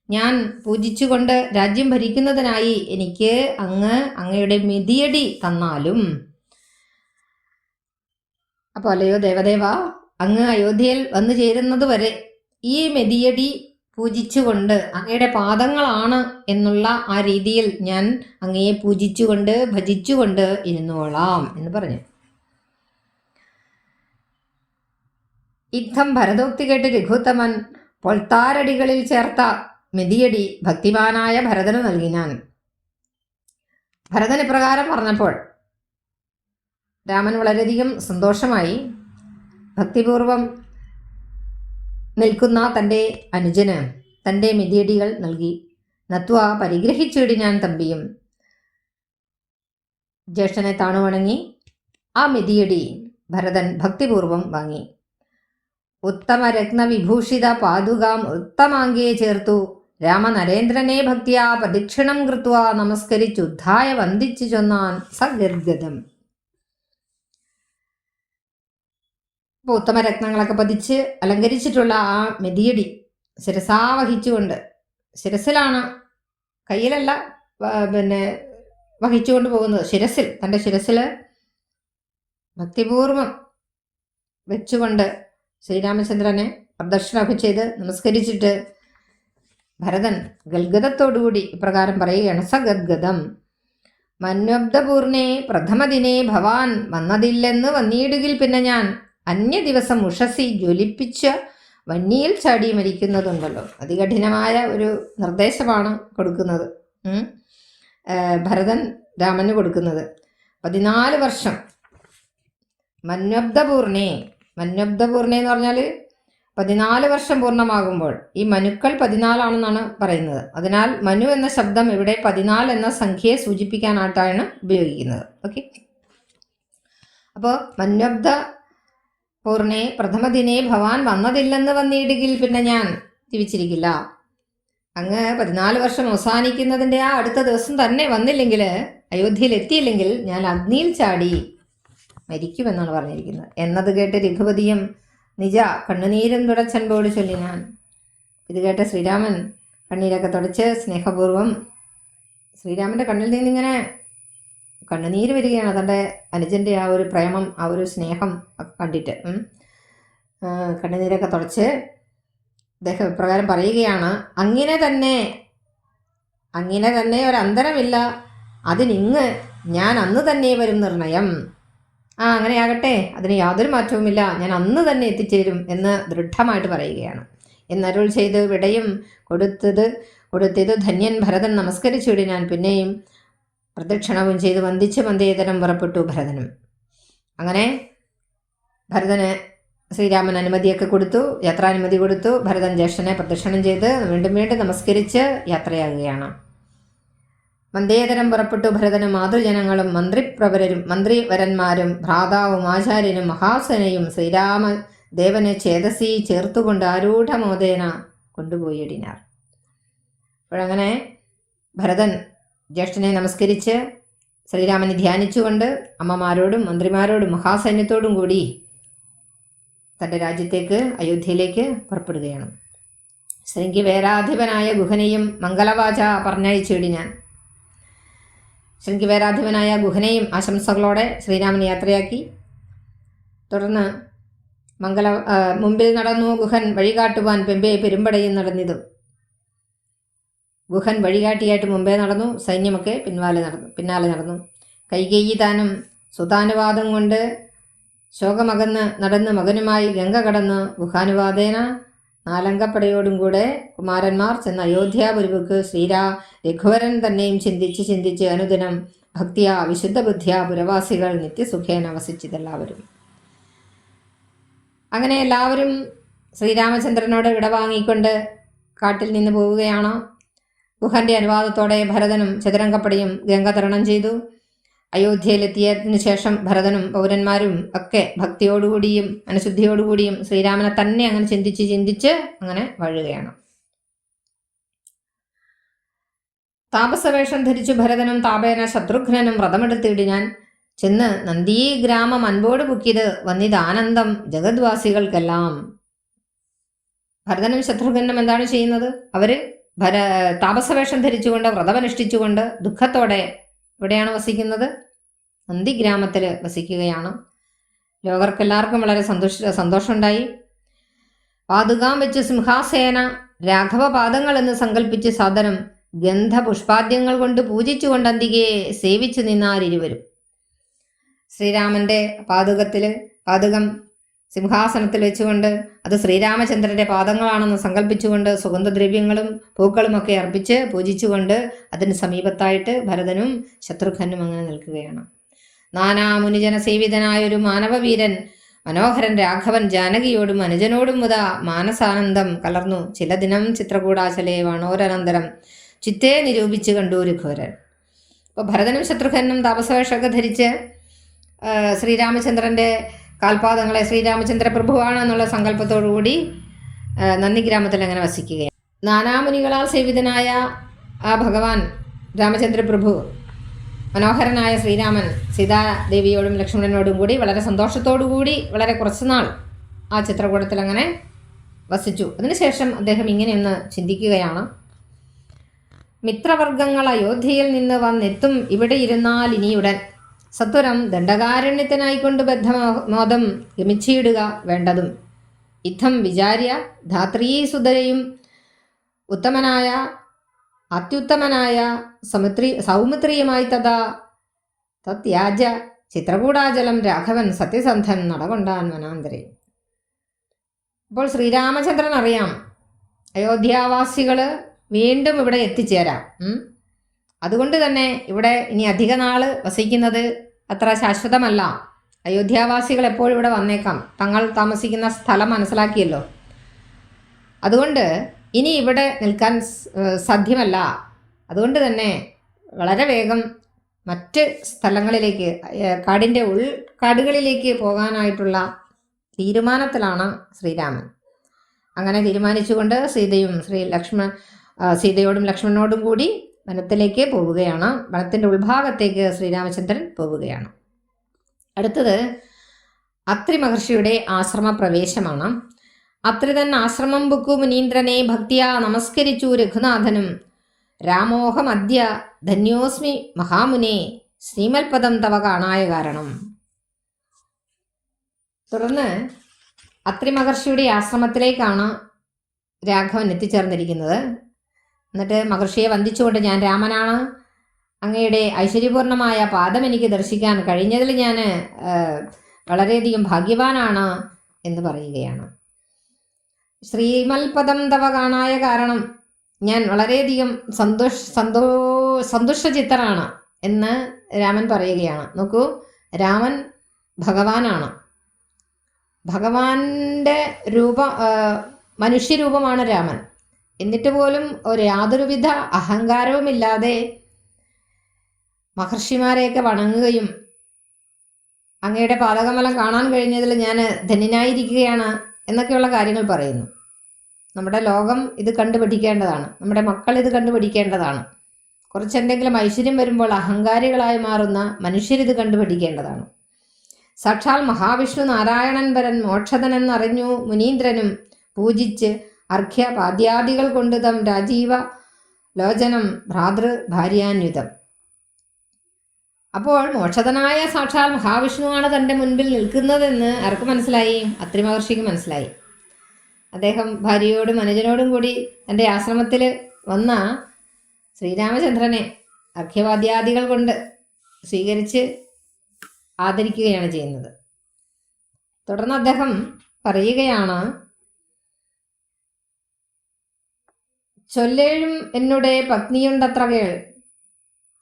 ഞാൻ പൂജിച്ചുകൊണ്ട് രാജ്യം ഭരിക്കുന്നതിനായി എനിക്ക് അങ്ങയുടെ മിതിയടി തന്നാലും അപ്പോൾ അല്ലയോ ദേവദേവ, അങ്ങ് അയോധ്യയിൽ വന്നു ചേരുന്നത് വരെ ഈ മെതിയടി പൂജിച്ചുകൊണ്ട് അങ്ങയുടെ പാദങ്ങളാണ് എന്നുള്ള ആ രീതിയിൽ ഞാൻ അങ്ങയെ പൂജിച്ചുകൊണ്ട് ഭജിച്ചുകൊണ്ട് ഇരുന്നോളാം എന്ന് പറഞ്ഞു. ഇത്തം ഭരതോക്തി കേട്ട് രഘുത്തമൻ പൊൾത്താരടികളിൽ ചേർത്ത മെതിയടി ഭക്തിമാനായ ഭരതന് നൽകിനാൻ. ഭരതൻ ഇപ്രകാരം പറഞ്ഞപ്പോൾ രാമൻ വളരെയധികം സന്തോഷമായി. ഭക്തിപൂർവം നിൽക്കുന്ന തൻ്റെ അനുജന് തൻ്റെ മെതിയടികൾ നൽകി. നത്വ പരിഗ്രഹിച്ചിടി ഞാൻ തമ്പിയും. ജ്യേഷ്ഠനെ താണുവണങ്ങി ആ മെതിയടി ഭരതൻ ഭക്തിപൂർവം വാങ്ങി. ഉത്തമരത്നവിഭൂഷിത പാദുകാം ഉത്തമാംഗേ ചേർത്തു രാമനരേന്ദ്രനെ ഭക്തിയാ പ്രദക്ഷിണം കൃത്വ നമസ്കരിച്ചുദ്ധായ വന്ദിച്ചു ചൊന്നാൻ സഗദ്ഗതം. ഇപ്പോൾ ഉത്തമരത്നങ്ങളൊക്കെ പതിച്ച് അലങ്കരിച്ചിട്ടുള്ള ആ മെതിയടി ശിരസാ വഹിച്ചുകൊണ്ട്, ശിരസിലാണ്, കയ്യിലല്ല വഹിച്ചുകൊണ്ട് പോകുന്നത്, ശിരസിൽ, തൻ്റെ ശിരസിൽ ഭക്തിപൂർവം വെച്ചുകൊണ്ട് ശ്രീരാമചന്ദ്രനെ പ്രദക്ഷിണമൊക്കെ ചെയ്ത് നമസ്കരിച്ചിട്ട് ഭരതൻ ഗദ്ഗതത്തോടുകൂടി ഇപ്രകാരം പറയുകയാണ്. സഗദ്ഗതം മന്വബ്ദപൂർണേ പ്രഥമദിനേ ഭവാൻ വന്നതില്ലെന്ന് വന്നിടുകിൽ പിന്നെ ഞാൻ അന്യ ദിവസം ഉഷസി ജ്വലിപ്പിച്ച വന്നിയിൽ ചാടി മരിക്കുന്നതുണ്ടല്ലോ. അതികഠിനമായ ഒരു നിർദ്ദേശമാണ് കൊടുക്കുന്നത് ഭരതൻ രാമന് കൊടുക്കുന്നത്. 14 വർഷം മന്വബ്ദപൂർണേ എന്ന് പറഞ്ഞാൽ 14 വർഷം പൂർണ്ണമാകുമ്പോൾ, ഈ മനുക്കൾ 14 പറയുന്നത്. അതിനാൽ മനു എന്ന ശബ്ദം ഇവിടെ 14 എന്ന സംഖ്യയെ സൂചിപ്പിക്കാനായിട്ടാണ് ഉപയോഗിക്കുന്നത്. ഓക്കെ, അപ്പോൾ മന്വബ്ദ പൂർണേ പ്രഥമദിനേ ഭവാൻ വന്നതില്ലെന്ന് വന്നിടുകിൽ പിന്നെ ഞാൻ ജീവിച്ചിരിക്കില്ല. അങ്ങ് 14 വർഷം അവസാനിക്കുന്നതിൻ്റെ ആ അടുത്ത ദിവസം തന്നെ വന്നില്ലെങ്കിൽ, അയോധ്യയിൽ എത്തിയില്ലെങ്കിൽ ഞാൻ അഗ്നിയിൽ ചാടി മരിക്കുമെന്നാണ് പറഞ്ഞിരിക്കുന്നത്. എന്നത് കേട്ട് രഘുപതിയും നിജ കണ്ണുനീരും തുടച്ചൻപോട് ചൊല്ലിനാൻ. ഇത് കേട്ട ശ്രീരാമൻ കണ്ണീരൊക്കെ തുടച്ച് സ്നേഹപൂർവം ശ്രീരാമൻ്റെ കണ്ണിൽ നിന്നിങ്ങനെ കണ്ണുനീര് വരികയാണ്. തൻ്റെ അനുജൻ്റെ ആ ഒരു പ്രേമം, ആ ഒരു സ്നേഹം കണ്ടിട്ട് കണ്ണുനീരൊക്കെ തുടച്ച് അദ്ദേഹം ഇപ്രകാരം പറയുകയാണ്. അങ്ങനെ തന്നെ ഒരന്തരമില്ല, അതിനിങ്ങ് ഞാൻ അന്ന് തന്നെ വരും നിർണയം. അങ്ങനെയാകട്ടെ, അതിന് യാതൊരു മാറ്റവുമില്ല, ഞാൻ അന്ന് തന്നെ എത്തിച്ചേരും എന്ന് ദൃഢമായിട്ട് പറയുകയാണ്. എന്നരുൾ ചെയ്ത് വിടയും കൊടുത്തത് ധന്യൻ ഭരതൻ നമസ്കരിച്ചുവിടി ഞാൻ പിന്നെയും പ്രദക്ഷിണവും ചെയ്ത് വന്ദിച്ച് മന്ദേതരം പുറപ്പെട്ടു ഭരതനും. അങ്ങനെ ഭരതന് ശ്രീരാമൻ അനുമതിയൊക്കെ കൊടുത്തു, യാത്രാനുമതി കൊടുത്തു. ഭരതൻ ജ്യേഷ്ഠനെ പ്രദക്ഷിണം ചെയ്ത് വീണ്ടും നമസ്കരിച്ച് യാത്രയാകുകയാണ്. മന്ദേതരം പുറപ്പെട്ടു ഭരതനും മാതൃജനങ്ങളും മന്ത്രിവരന്മാരും ഭ്രാതാവും ആചാര്യനും മഹാസേനയും ശ്രീരാമദേവനെ ചേതസി ചേർത്തുകൊണ്ട് ആരൂഢമോദേന കൊണ്ടുപോയിടിനാർ. അപ്പോഴങ്ങനെ ഭരതൻ ജ്യേഷ്ഠനെ നമസ്കരിച്ച് ശ്രീരാമനെ ധ്യാനിച്ചുകൊണ്ട് അമ്മമാരോടും മന്ത്രിമാരോടും മഹാസൈന്യത്തോടും കൂടി തൻ്റെ രാജ്യത്തേക്ക്, അയോധ്യയിലേക്ക് പുറപ്പെടുകയാണ്. ശൃംഗിവേരാധിപനായ ഗുഹനെയും മംഗളവാച പറഞ്ഞയച്ചിടിനാൻ. ശൃംഗിവേരാധിപനായ ഗുഹനെയും ആശംസകളോടെ ശ്രീരാമൻ യാത്രയാക്കി. തുടർന്ന് മുമ്പിൽ നടന്നു ഗുഹൻ വഴികാട്ടുവാൻ പെമ്പെ പെരുമ്പടയും നടന്നിതും. ഗുഹൻ വഴികാട്ടിയായിട്ട് മുമ്പേ നടന്നു, സൈന്യമൊക്കെ പിന്നാലെ നടന്നു. കൈകേയി താനും സുതാനുവാദം കൊണ്ട് ശോകമകന്ന് നടന്ന് മകനുമായി ഗംഗ കടന്ന് ഗുഹാനുവാദേന 4 അംഗപ്പടയോടും കൂടെ കുമാരന്മാർ ചെന്ന അയോധ്യാപുരവുക്ക് രഘുവരൻ തന്നെയും ചിന്തിച്ച് അനുദിനം ഭക്തിയാ വിശുദ്ധ ബുദ്ധിയാ പുരവാസികൾ നിത്യസുഖേന വസിച്ചതെല്ലാവരും. അങ്ങനെ എല്ലാവരും ശ്രീരാമചന്ദ്രനോട് വിടവാങ്ങിക്കൊണ്ട് കാട്ടിൽ നിന്ന് പോവുകയാണ്. ഗുഹന്റെ അനുവാദത്തോടെ ഭരതനും ചതുരംഗപ്പടയും ഗംഗ തരണം ചെയ്തു. അയോധ്യയിലെത്തിയതിനു ശേഷം ഭരതനും പൗരന്മാരും ഒക്കെ ഭക്തിയോടുകൂടിയും അനുശുദ്ധിയോടുകൂടിയും ശ്രീരാമനെ തന്നെ അങ്ങനെ ചിന്തിച്ച് അങ്ങനെ വാഴുകയാണ്. താപസവേഷം ധരിച്ചു ഭരതനും താപേന ശത്രുഘ്നനും വ്രതമെടുത്തിടിനാൻ. ചെന്ന് നന്ദീഗ്രാമം അൻപോട് പുക്കിയത് വന്നിതാനന്ദം ജഗദ്വാസികൾക്കെല്ലാം. ഭരതനും ശത്രുഘ്നും എന്താണ് ചെയ്യുന്നത്? അവര് താപസവേഷം ധരിച്ചുകൊണ്ട് വ്രതമനുഷ്ഠിച്ചുകൊണ്ട് ദുഃഖത്തോടെ എവിടെയാണ് വസിക്കുന്നത്? നന്ദിഗ്രാമത്തിൽ വസിക്കുകയാണ്. ലോകർക്കെല്ലാവർക്കും വളരെ സന്തോഷമുണ്ടായി. പാതുകാം വെച്ച് സിംഹാസേന രാഘവപാദങ്ങൾ എന്ന് സങ്കല്പിച്ച് സാദരം ഗന്ധപുഷ്പാദ്യങ്ങൾ കൊണ്ട് പൂജിച്ചുകൊണ്ട് അന്തികയെ സേവിച്ചു നിന്നാരിരുവരും. ശ്രീരാമന്റെ പാതുകം സിംഹാസനത്തിൽ വെച്ചുകൊണ്ട് അത് ശ്രീരാമചന്ദ്രന്റെ പാദങ്ങളാണെന്ന് സങ്കല്പിച്ചുകൊണ്ട് സുഗന്ധദ്രവ്യങ്ങളും പൂക്കളുമൊക്കെ അർപ്പിച്ച് പൂജിച്ചുകൊണ്ട് അതിന് സമീപത്തായിട്ട് ഭരതനും ശത്രുഘ്നും അങ്ങനെ നിൽക്കുകയാണ്. നാനാമുനിജന സേവിതനായൊരു മാനവവീരൻ മനോഹരൻ രാഘവൻ ജാനകിയോടും അനുജനോടും മുത മാനസാനന്ദം കലർന്നു ചില ദിനം ചിത്രകൂടാചലേ വാണോരനന്തരം ചിത്തേ നിരൂപിച്ച് കണ്ടു രഘുവരൻ. അപ്പോൾ ഭരതനും ശത്രുഘ്നും താപസവേഷമൊക്കെ ധരിച്ച് ശ്രീരാമചന്ദ്രൻ്റെ കാൽപാദങ്ങളെ ശ്രീരാമചന്ദ്ര പ്രഭുവാണ് എന്നുള്ള സങ്കല്പത്തോടുകൂടി നന്ദിഗ്രാമത്തിൽ അങ്ങനെ വസിക്കുകയാണ്. നാനാമുനികളാൽ സേവിതനായ ആ ഭഗവാൻ രാമചന്ദ്ര പ്രഭു മനോഹരനായ ശ്രീരാമൻ സീതാദേവിയോടും ലക്ഷ്മണനോടും കൂടി വളരെ സന്തോഷത്തോടുകൂടി വളരെ കുറച്ചുനാൾ ആ ചിത്രകൂടത്തിൽ അങ്ങനെ വസിച്ചു. അതിനുശേഷം അദ്ദേഹം ഇങ്ങനെയൊന്ന് ചിന്തിക്കുകയാണ്. മിത്രവർഗങ്ങൾ അയോധ്യയിൽ നിന്ന് വന്നെത്തും ഇവിടെ ഇരുന്നാൽ ഇനിയുടൻ സത്വരം ദണ്ഡകാരണ്യത്തിനായിക്കൊണ്ട് ബദ്ധമോദം ഗമിച്ചിടുക വേണ്ടതും ഇത്തം വിചാര്യ ധാത്രീസുതരയും ഉത്തമനായ അത്യുത്തമനായ സൗമിത്രിയുമായി തത്യാജ ചിത്രകൂടാചലം രാഘവൻ സത്യസന്ധൻ നടകൊണ്ടാൻ വനാന്തരെ. അപ്പോൾ ശ്രീരാമചന്ദ്രൻ അറിയാം അയോധ്യാവാസികൾ വീണ്ടും ഇവിടെ എത്തിച്ചേരാം. അതുകൊണ്ട് തന്നെ ഇവിടെ ഇനി അധിക നാൾ വസിക്കുന്നത് അത്ര ശാശ്വതമല്ല. അയോധ്യാവാസികൾ എപ്പോഴും ഇവിടെ വന്നേക്കാം. തങ്ങൾ താമസിക്കുന്ന സ്ഥലം മനസ്സിലാക്കിയല്ലോ. അതുകൊണ്ട് ഇനി ഇവിടെ നിൽക്കാൻ സാധ്യമല്ല. അതുകൊണ്ട് തന്നെ വളരെ വേഗം മറ്റ് സ്ഥലങ്ങളിലേക്ക് കാടിൻ്റെ ഉൾക്കാടുകളിലേക്ക് പോകാനായിട്ടുള്ള തീരുമാനത്തിലാണ് ശ്രീരാമൻ. അങ്ങനെ തീരുമാനിച്ചുകൊണ്ട് സീതയോടും ലക്ഷ്മണനോടും കൂടി വനത്തിലേക്ക് പോവുകയാണ്. വനത്തിൻ്റെ ഉൾഭാഗത്തേക്ക് ശ്രീരാമചന്ദ്രൻ പോവുകയാണ്. അടുത്തത് അത്രി മഹർഷിയുടെ ആശ്രമ പ്രവേശമാണ്. അത്രി തൻ ആശ്രമം ബുക്കു മുനീന്ദ്രനെ ഭക്തിയാ നമസ്കരിച്ചു രഘുനാഥനും രാമോഹമദ്യ ധന്യോസ്മി മഹാമുനെ ശ്രീമൽപദം തവ കാണായ കാരണം. തുടർന്ന് അത്രി മഹർഷിയുടെ ആശ്രമത്തിലേക്കാണ് രാഘവൻ എത്തിച്ചേർന്നിരിക്കുന്നത്. എന്നിട്ട് മഹർഷിയെ വന്ദിച്ചുകൊണ്ട് ഞാൻ രാമനാണ്, അങ്ങയുടെ ഐശ്വര്യപൂർണമായ പാദം എനിക്ക് ദർശിക്കാൻ കഴിഞ്ഞതിൽ ഞാൻ വളരെയധികം ഭാഗ്യവാനാണ് എന്ന് പറയുകയാണ്. ശ്രീമൽപദം തവ കാണായ കാരണം ഞാൻ വളരെയധികം സന്തുഷ്ടചിത്തനാണ് എന്ന് രാമൻ പറയുകയാണ്. നോക്കൂ, രാമൻ ഭഗവാനാണ്. ഭഗവാന്റെ മനുഷ്യരൂപമാണ് രാമൻ. എന്നിട്ട് പോലും യാതൊരുവിധ അഹങ്കാരവുമില്ലാതെ മഹർഷിമാരെയൊക്കെ വണങ്ങുകയും അങ്ങയുടെ പാദകമലം കാണാൻ കഴിഞ്ഞതിൽ ഞാൻ ധന്യനായിരിക്കുകയാണ് എന്നൊക്കെയുള്ള കാര്യങ്ങൾ പറയുന്നു. നമ്മുടെ ലോകം ഇത് കണ്ടുപഠിക്കേണ്ടതാണ്. നമ്മുടെ മക്കൾ ഇത് കണ്ടുപഠിക്കേണ്ടതാണ്. കുറച്ചെന്തെങ്കിലും ഐശ്വര്യം വരുമ്പോൾ അഹങ്കാരികളായി മാറുന്ന മനുഷ്യരിത് കണ്ടുപഠിക്കേണ്ടതാണ്. സാക്ഷാൽ മഹാവിഷ്ണു നാരായണൻ വരൻ മോക്ഷതനെന്നറിഞ്ഞു മുനീന്ദ്രനും പൂജിച്ച് അർഘ്യപാദ്യാദികൾ കൊണ്ട് തം രാജീവ ലോചനം ഭ്രാതൃ ഭാര്യാന്യുതം. അപ്പോൾ മോക്ഷതനായ സാക്ഷാൽ മഹാവിഷ്ണുവാണ് തൻ്റെ മുൻപിൽ നിൽക്കുന്നതെന്ന് ആർക്ക് മനസ്സിലായി? അത്രി മഹർഷിക്ക് മനസ്സിലായി. അദ്ദേഹം ഭാര്യയോടും അനുജനോടും കൂടി തൻ്റെ ആശ്രമത്തിൽ വന്ന ശ്രീരാമചന്ദ്രനെ അർഘ്യവാദ്യാദികൾ കൊണ്ട് സ്വീകരിച്ച് ആദരിക്കുകയാണ് ചെയ്യുന്നത്. തുടർന്ന് അദ്ദേഹം പറയുകയാണ്, ചൊല്ലേഴും എന്നുടെ പത്നിയുണ്ടത്ര കേൾ,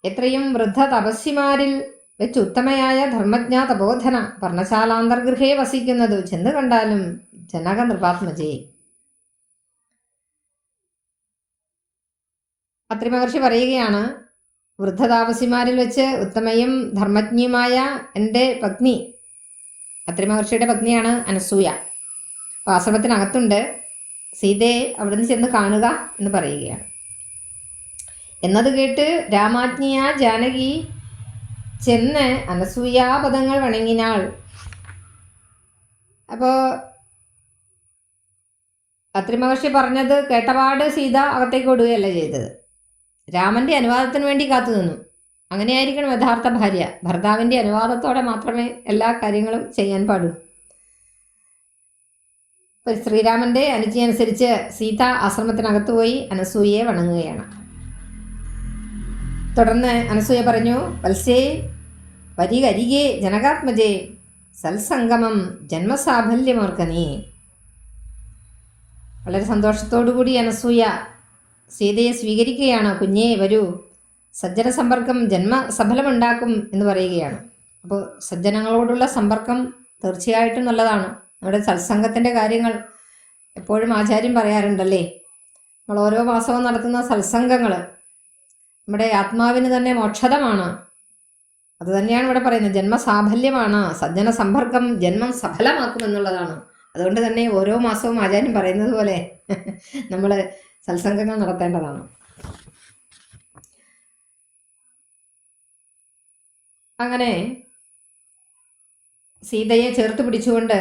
എത്രയും വൃദ്ധ തപസ്വിമാരിൽ വെച്ച് ഉത്തമയായ ധർമ്മജ്ഞ തപോധന പർണശാലാന്തർഗൃഹേ വസിക്കുന്നതു ചെന്ന് കണ്ടാലും ജനക നൃപാത്മജയെ. അത്രി മഹർഷി പറയുകയാണ്, വൃദ്ധതാപസിമാരിൽ വെച്ച് ഉത്തമയും ധർമ്മജ്ഞയുമായ എൻ്റെ പത്നി, അത്രി മഹർഷിയുടെ പത്നിയാണ് അനസൂയ. അപ്പോൾ ആശ്രമത്തിനകത്തുണ്ട്, സീതയെ അവിടുന്ന് ചെന്ന് കാണുക എന്ന് പറയുകയാണ്. എന്നത് കേട്ട് രാമാജ്ഞിയ ജാനകി ചെന്ന് അനസൂയാപദങ്ങൾ വണങ്ങിനാൾ. അപ്പോൾ അത്രി മഹർഷി പറഞ്ഞത് കേട്ടപാട് സീത അകത്തേക്ക് ഓടുകയല്ല ചെയ്തത്. രാമൻ്റെ അനുവാദത്തിന് വേണ്ടി കാത്തു നിന്നു. അങ്ങനെയായിരിക്കണം യഥാർത്ഥ ഭാര്യ. ഭർത്താവിൻ്റെ അനുവാദത്തോടെ മാത്രമേ എല്ലാ കാര്യങ്ങളും ചെയ്യാൻ പാടൂ. ശ്രീരാമൻ്റെ അനുജ്ഞയനുസരിച്ച് സീത ആശ്രമത്തിനകത്ത് പോയി അനസൂയയെ വണങ്ങുകയാണ്. തുടർന്ന് അനസൂയ പറഞ്ഞു, വത്സേ വരികരികെ ജനകാത്മജേ സത്സംഗമം ജന്മസാഫല്യമോർക്കനീ. വളരെ സന്തോഷത്തോടുകൂടി അനസൂയ സീതയെ സ്വീകരിക്കുകയാണ്. കുഞ്ഞേ വരൂ, സജ്ജന സമ്പർക്കം ജന്മസഫലമുണ്ടാക്കും എന്ന് പറയുകയാണ്. അപ്പോൾ സജ്ജനങ്ങളോടുള്ള സമ്പർക്കം തീർച്ചയായിട്ടും നല്ലതാണ്. നമ്മുടെ സത്സംഗത്തിൻ്റെ കാര്യങ്ങൾ എപ്പോഴും ആചാര്യം പറയാറുണ്ടല്ലേ. നമ്മൾ ഓരോ മാസവും നടത്തുന്ന സത്സംഗങ്ങൾ നമ്മുടെ ആത്മാവിന് തന്നെ മോക്ഷതമാണ്. അത് തന്നെയാണ് ഇവിടെ പറയുന്നത്. ജന്മസാഫല്യമാണ്. സജ്ജന സമ്പർക്കം ജന്മം സഫലമാക്കും എന്നുള്ളതാണ്. അതുകൊണ്ട് തന്നെ ഓരോ മാസവും ആചാര്യം പറയുന്നത് പോലെ നമ്മൾ സത്സംഗങ്ങൾ നടത്തേണ്ടതാണ്. അങ്ങനെ സീതയെ ചേർത്ത് പിടിച്ചുകൊണ്ട്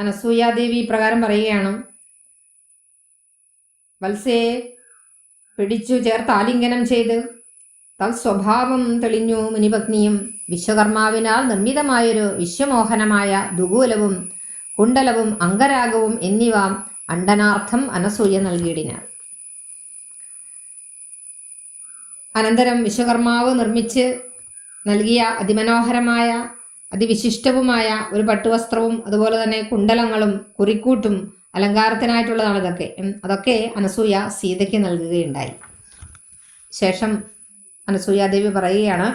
അനസൂയാദേവി ഇപ്രകാരം പറയുകയാണ്, വത്സയെ പിടിച്ചു ചേർത്ത് ആലിംഗനം ചെയ്ത് തൽസ്വഭാവം തെളിഞ്ഞു മുനിപത്നിയും വിശ്വകർമാവിനാൽ നിർമ്മിതമായൊരു വിശ്വമോഹനമായ ദുകൂലവും കുണ്ടലവും അംഗരാഗവും എന്നിവ അണ്ടനാർത്ഥം അനസൂയ നൽകിയിടിനാൾ. അനന്തരം വിശ്വകർമാവ് നിർമ്മിച്ച് നൽകിയ അതിമനോഹരമായ അതിവിശിഷ്ടവുമായ ഒരു പട്ടുവസ്ത്രവും അതുപോലെ തന്നെ കുണ്ടലങ്ങളും കുറിക്കൂട്ടും അലങ്കാരത്തിനായിട്ടുള്ളതാണ് അതൊക്കെ അനസൂയ സീതയ്ക്ക് നൽകുകയുണ്ടായി. ശേഷം അനസൂയാദേവി പറയുകയാണ്,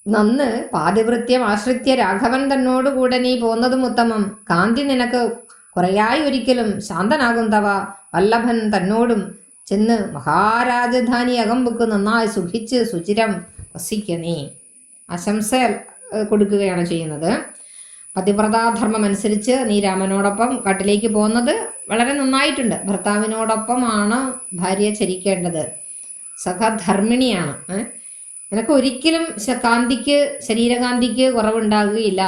നന്ന് പാതിവൃത്യം ആശ്രിത്യ രാഘവൻ തന്നോടുകൂടെ നീ പോന്നതും ഉത്തമം. കാന്തി നിനക്ക് കുറയായി ഒരിക്കലും ശാന്തനാകും തവ വല്ലഭൻ തന്നോടും ചെന്ന് മഹാരാജധാനി അകമ്പുക്ക് നന്നായി സുഖിച്ച് സുചിരം വസിക്ക നീ. ആശംസ കൊടുക്കുകയാണ് ചെയ്യുന്നത്. പതിവ്രതാധർമ്മം അനുസരിച്ച് നീ രാമനോടൊപ്പം കാട്ടിലേക്ക് പോകുന്നത് വളരെ നന്നായിട്ടുണ്ട്. ഭർത്താവിനോടൊപ്പമാണ് ഭാര്യ ചരിക്കേണ്ടത്. സഹധർമ്മിണിയാണ്. നിനക്ക് ഒരിക്കലും കാന്തിക്ക് ശരീരകാന്തിക്ക് കുറവുണ്ടാകുകയില്ല.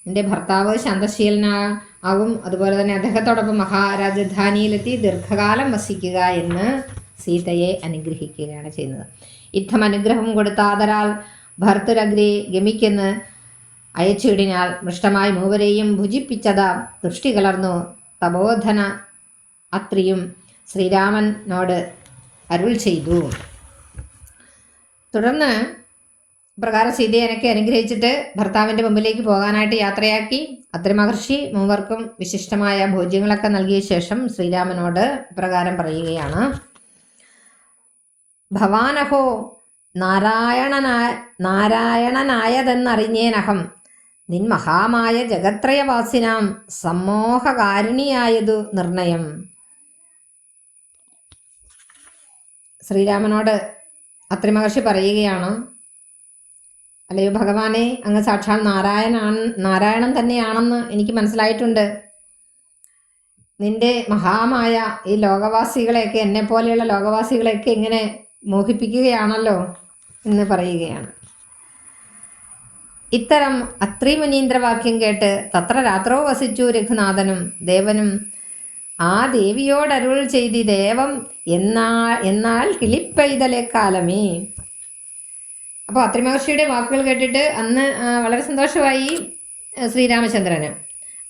നിന്റെ ഭർത്താവ് ശാന്തശീലനാകും. അതുപോലെ തന്നെ അദ്ദേഹത്തോടൊപ്പം മഹാരാജധാനിയിലെത്തി ദീർഘകാലം വസിക്കുക എന്ന് സീതയെ അനുഗ്രഹിക്കുകയാണ് ചെയ്യുന്നത്. യുദ്ധം അനുഗ്രഹം കൊടുത്ത ആദരാൽ ഭർത്തരഗ്രേ ഗമിക്കെന്ന് അയച്ചിടിനാൽ മൃഷ്ടമായി മൂവരെയും ഭുജിപ്പിച്ചത ദൃഷ്ടി കലർന്നു തപോധന അത്രിയും ശ്രീരാമനോട് അരുൾ ചെയ്തു. തുടർന്ന് പ്രകാരം സീതയെ എനിക്ക് അനുഗ്രഹിച്ചിട്ട് ഭർത്താവിൻ്റെ മുമ്പിലേക്ക് പോകാനായിട്ട് യാത്രയാക്കി. അത്രി മഹർഷി മൂവർക്കും വിശിഷ്ടമായ ഭോജ്യങ്ങളൊക്കെ നൽകിയ ശേഷം ശ്രീരാമനോട് പ്രകാരം പറയുകയാണ്, ഭവാനഹോ നാരായണനായതെന്നറിഞ്ഞേനഹം നിൻ മഹാമായ ജഗത്രയവാസിനാം സമ്മോഹകാരിണിയായതു നിർണയം. ശ്രീരാമനോട് അത്രി മഹർഷി പറയുകയാണ്, അല്ലയോ ഭഗവാനെ, അങ്ങ് സാക്ഷാൽ നാരായണൻ തന്നെയാണെന്ന് എനിക്ക് മനസ്സിലായിട്ടുണ്ട്. നിന്റെ മഹാമായ ഈ ലോകവാസികളെയൊക്കെ, എന്നെപ്പോലെയുള്ള ലോകവാസികളെയൊക്കെ ഇങ്ങനെ മോഹിപ്പിക്കുകയാണല്ലോ എന്ന് പറയുകയാണ്. ഇത്തരം അത്രി മുനീന്ദ്രവാക്യം കേട്ട് തത്ര രാത്രോ വസിച്ചു രഘുനാഥനും ദേവനും ആ ദേവിയോടരുൾ ചെയ്തി ദേവം എന്നാൽ കിളിപ്പൈതലെ കാലമേ. അപ്പോൾ അത്രി മഹർഷിയുടെ വാക്കുകൾ കേട്ടിട്ട് അന്ന് വളരെ സന്തോഷമായി ശ്രീരാമചന്ദ്രന്.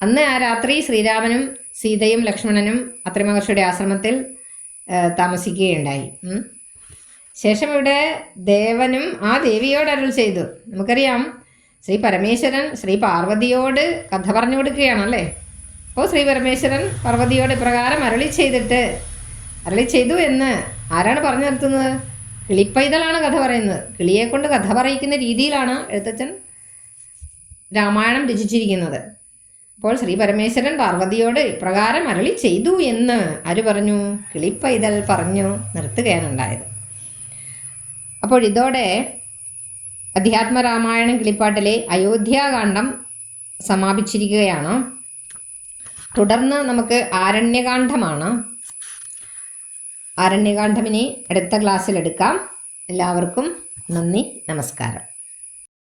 അന്ന് ആ രാത്രി ശ്രീരാമനും സീതയും ലക്ഷ്മണനും അത്രി മഹർഷിയുടെ ആശ്രമത്തിൽ താമസിക്കുകയുണ്ടായി. ശേഷം ഇവിടെ ദേവനും ആ ദേവിയോട് അരുൾ ചെയ്തു. നമുക്കറിയാം, ശ്രീ പരമേശ്വരൻ ശ്രീ പാർവതിയോട് കഥ പറഞ്ഞു കൊടുക്കുകയാണല്ലേ. അപ്പോൾ ശ്രീ പരമേശ്വരൻ പാർവതിയോട് ഇപ്രകാരം അരുളി ചെയ്തു എന്ന് ആരാണ് പറഞ്ഞു നിർത്തുന്നത്? കിളിപ്പൈതലാണ് കഥ പറയുന്നത്. കിളിയെ കൊണ്ട് കഥ പറയിക്കുന്ന രീതിയിലാണ് എഴുത്തച്ഛൻ രാമായണം രചിച്ചിരിക്കുന്നത്. അപ്പോൾ ശ്രീ പരമേശ്വരൻ പാർവതിയോട് ഇപ്രകാരം അരുളി ചെയ്തു എന്ന് ആര് പറഞ്ഞു? കിളിപ്പൈതൽ പറഞ്ഞു നിർത്തുകയാണുണ്ടായത്. അപ്പോൾ ഇതോടെ അധ്യാത്മരാമായണം കിളിപ്പാട്ടിലെ അയോധ്യാകാന്ഡം സമാപിച്ചിരിക്കുകയാണ്. തുടർന്ന് നമുക്ക് ആരണ്യകാന്ഡമാണ്. ആരണ്യകാന്ഡമിനെ അടുത്ത ക്ലാസ്സിൽ എടുക്കാം. എല്ലാവർക്കും നന്ദി, നമസ്കാരം.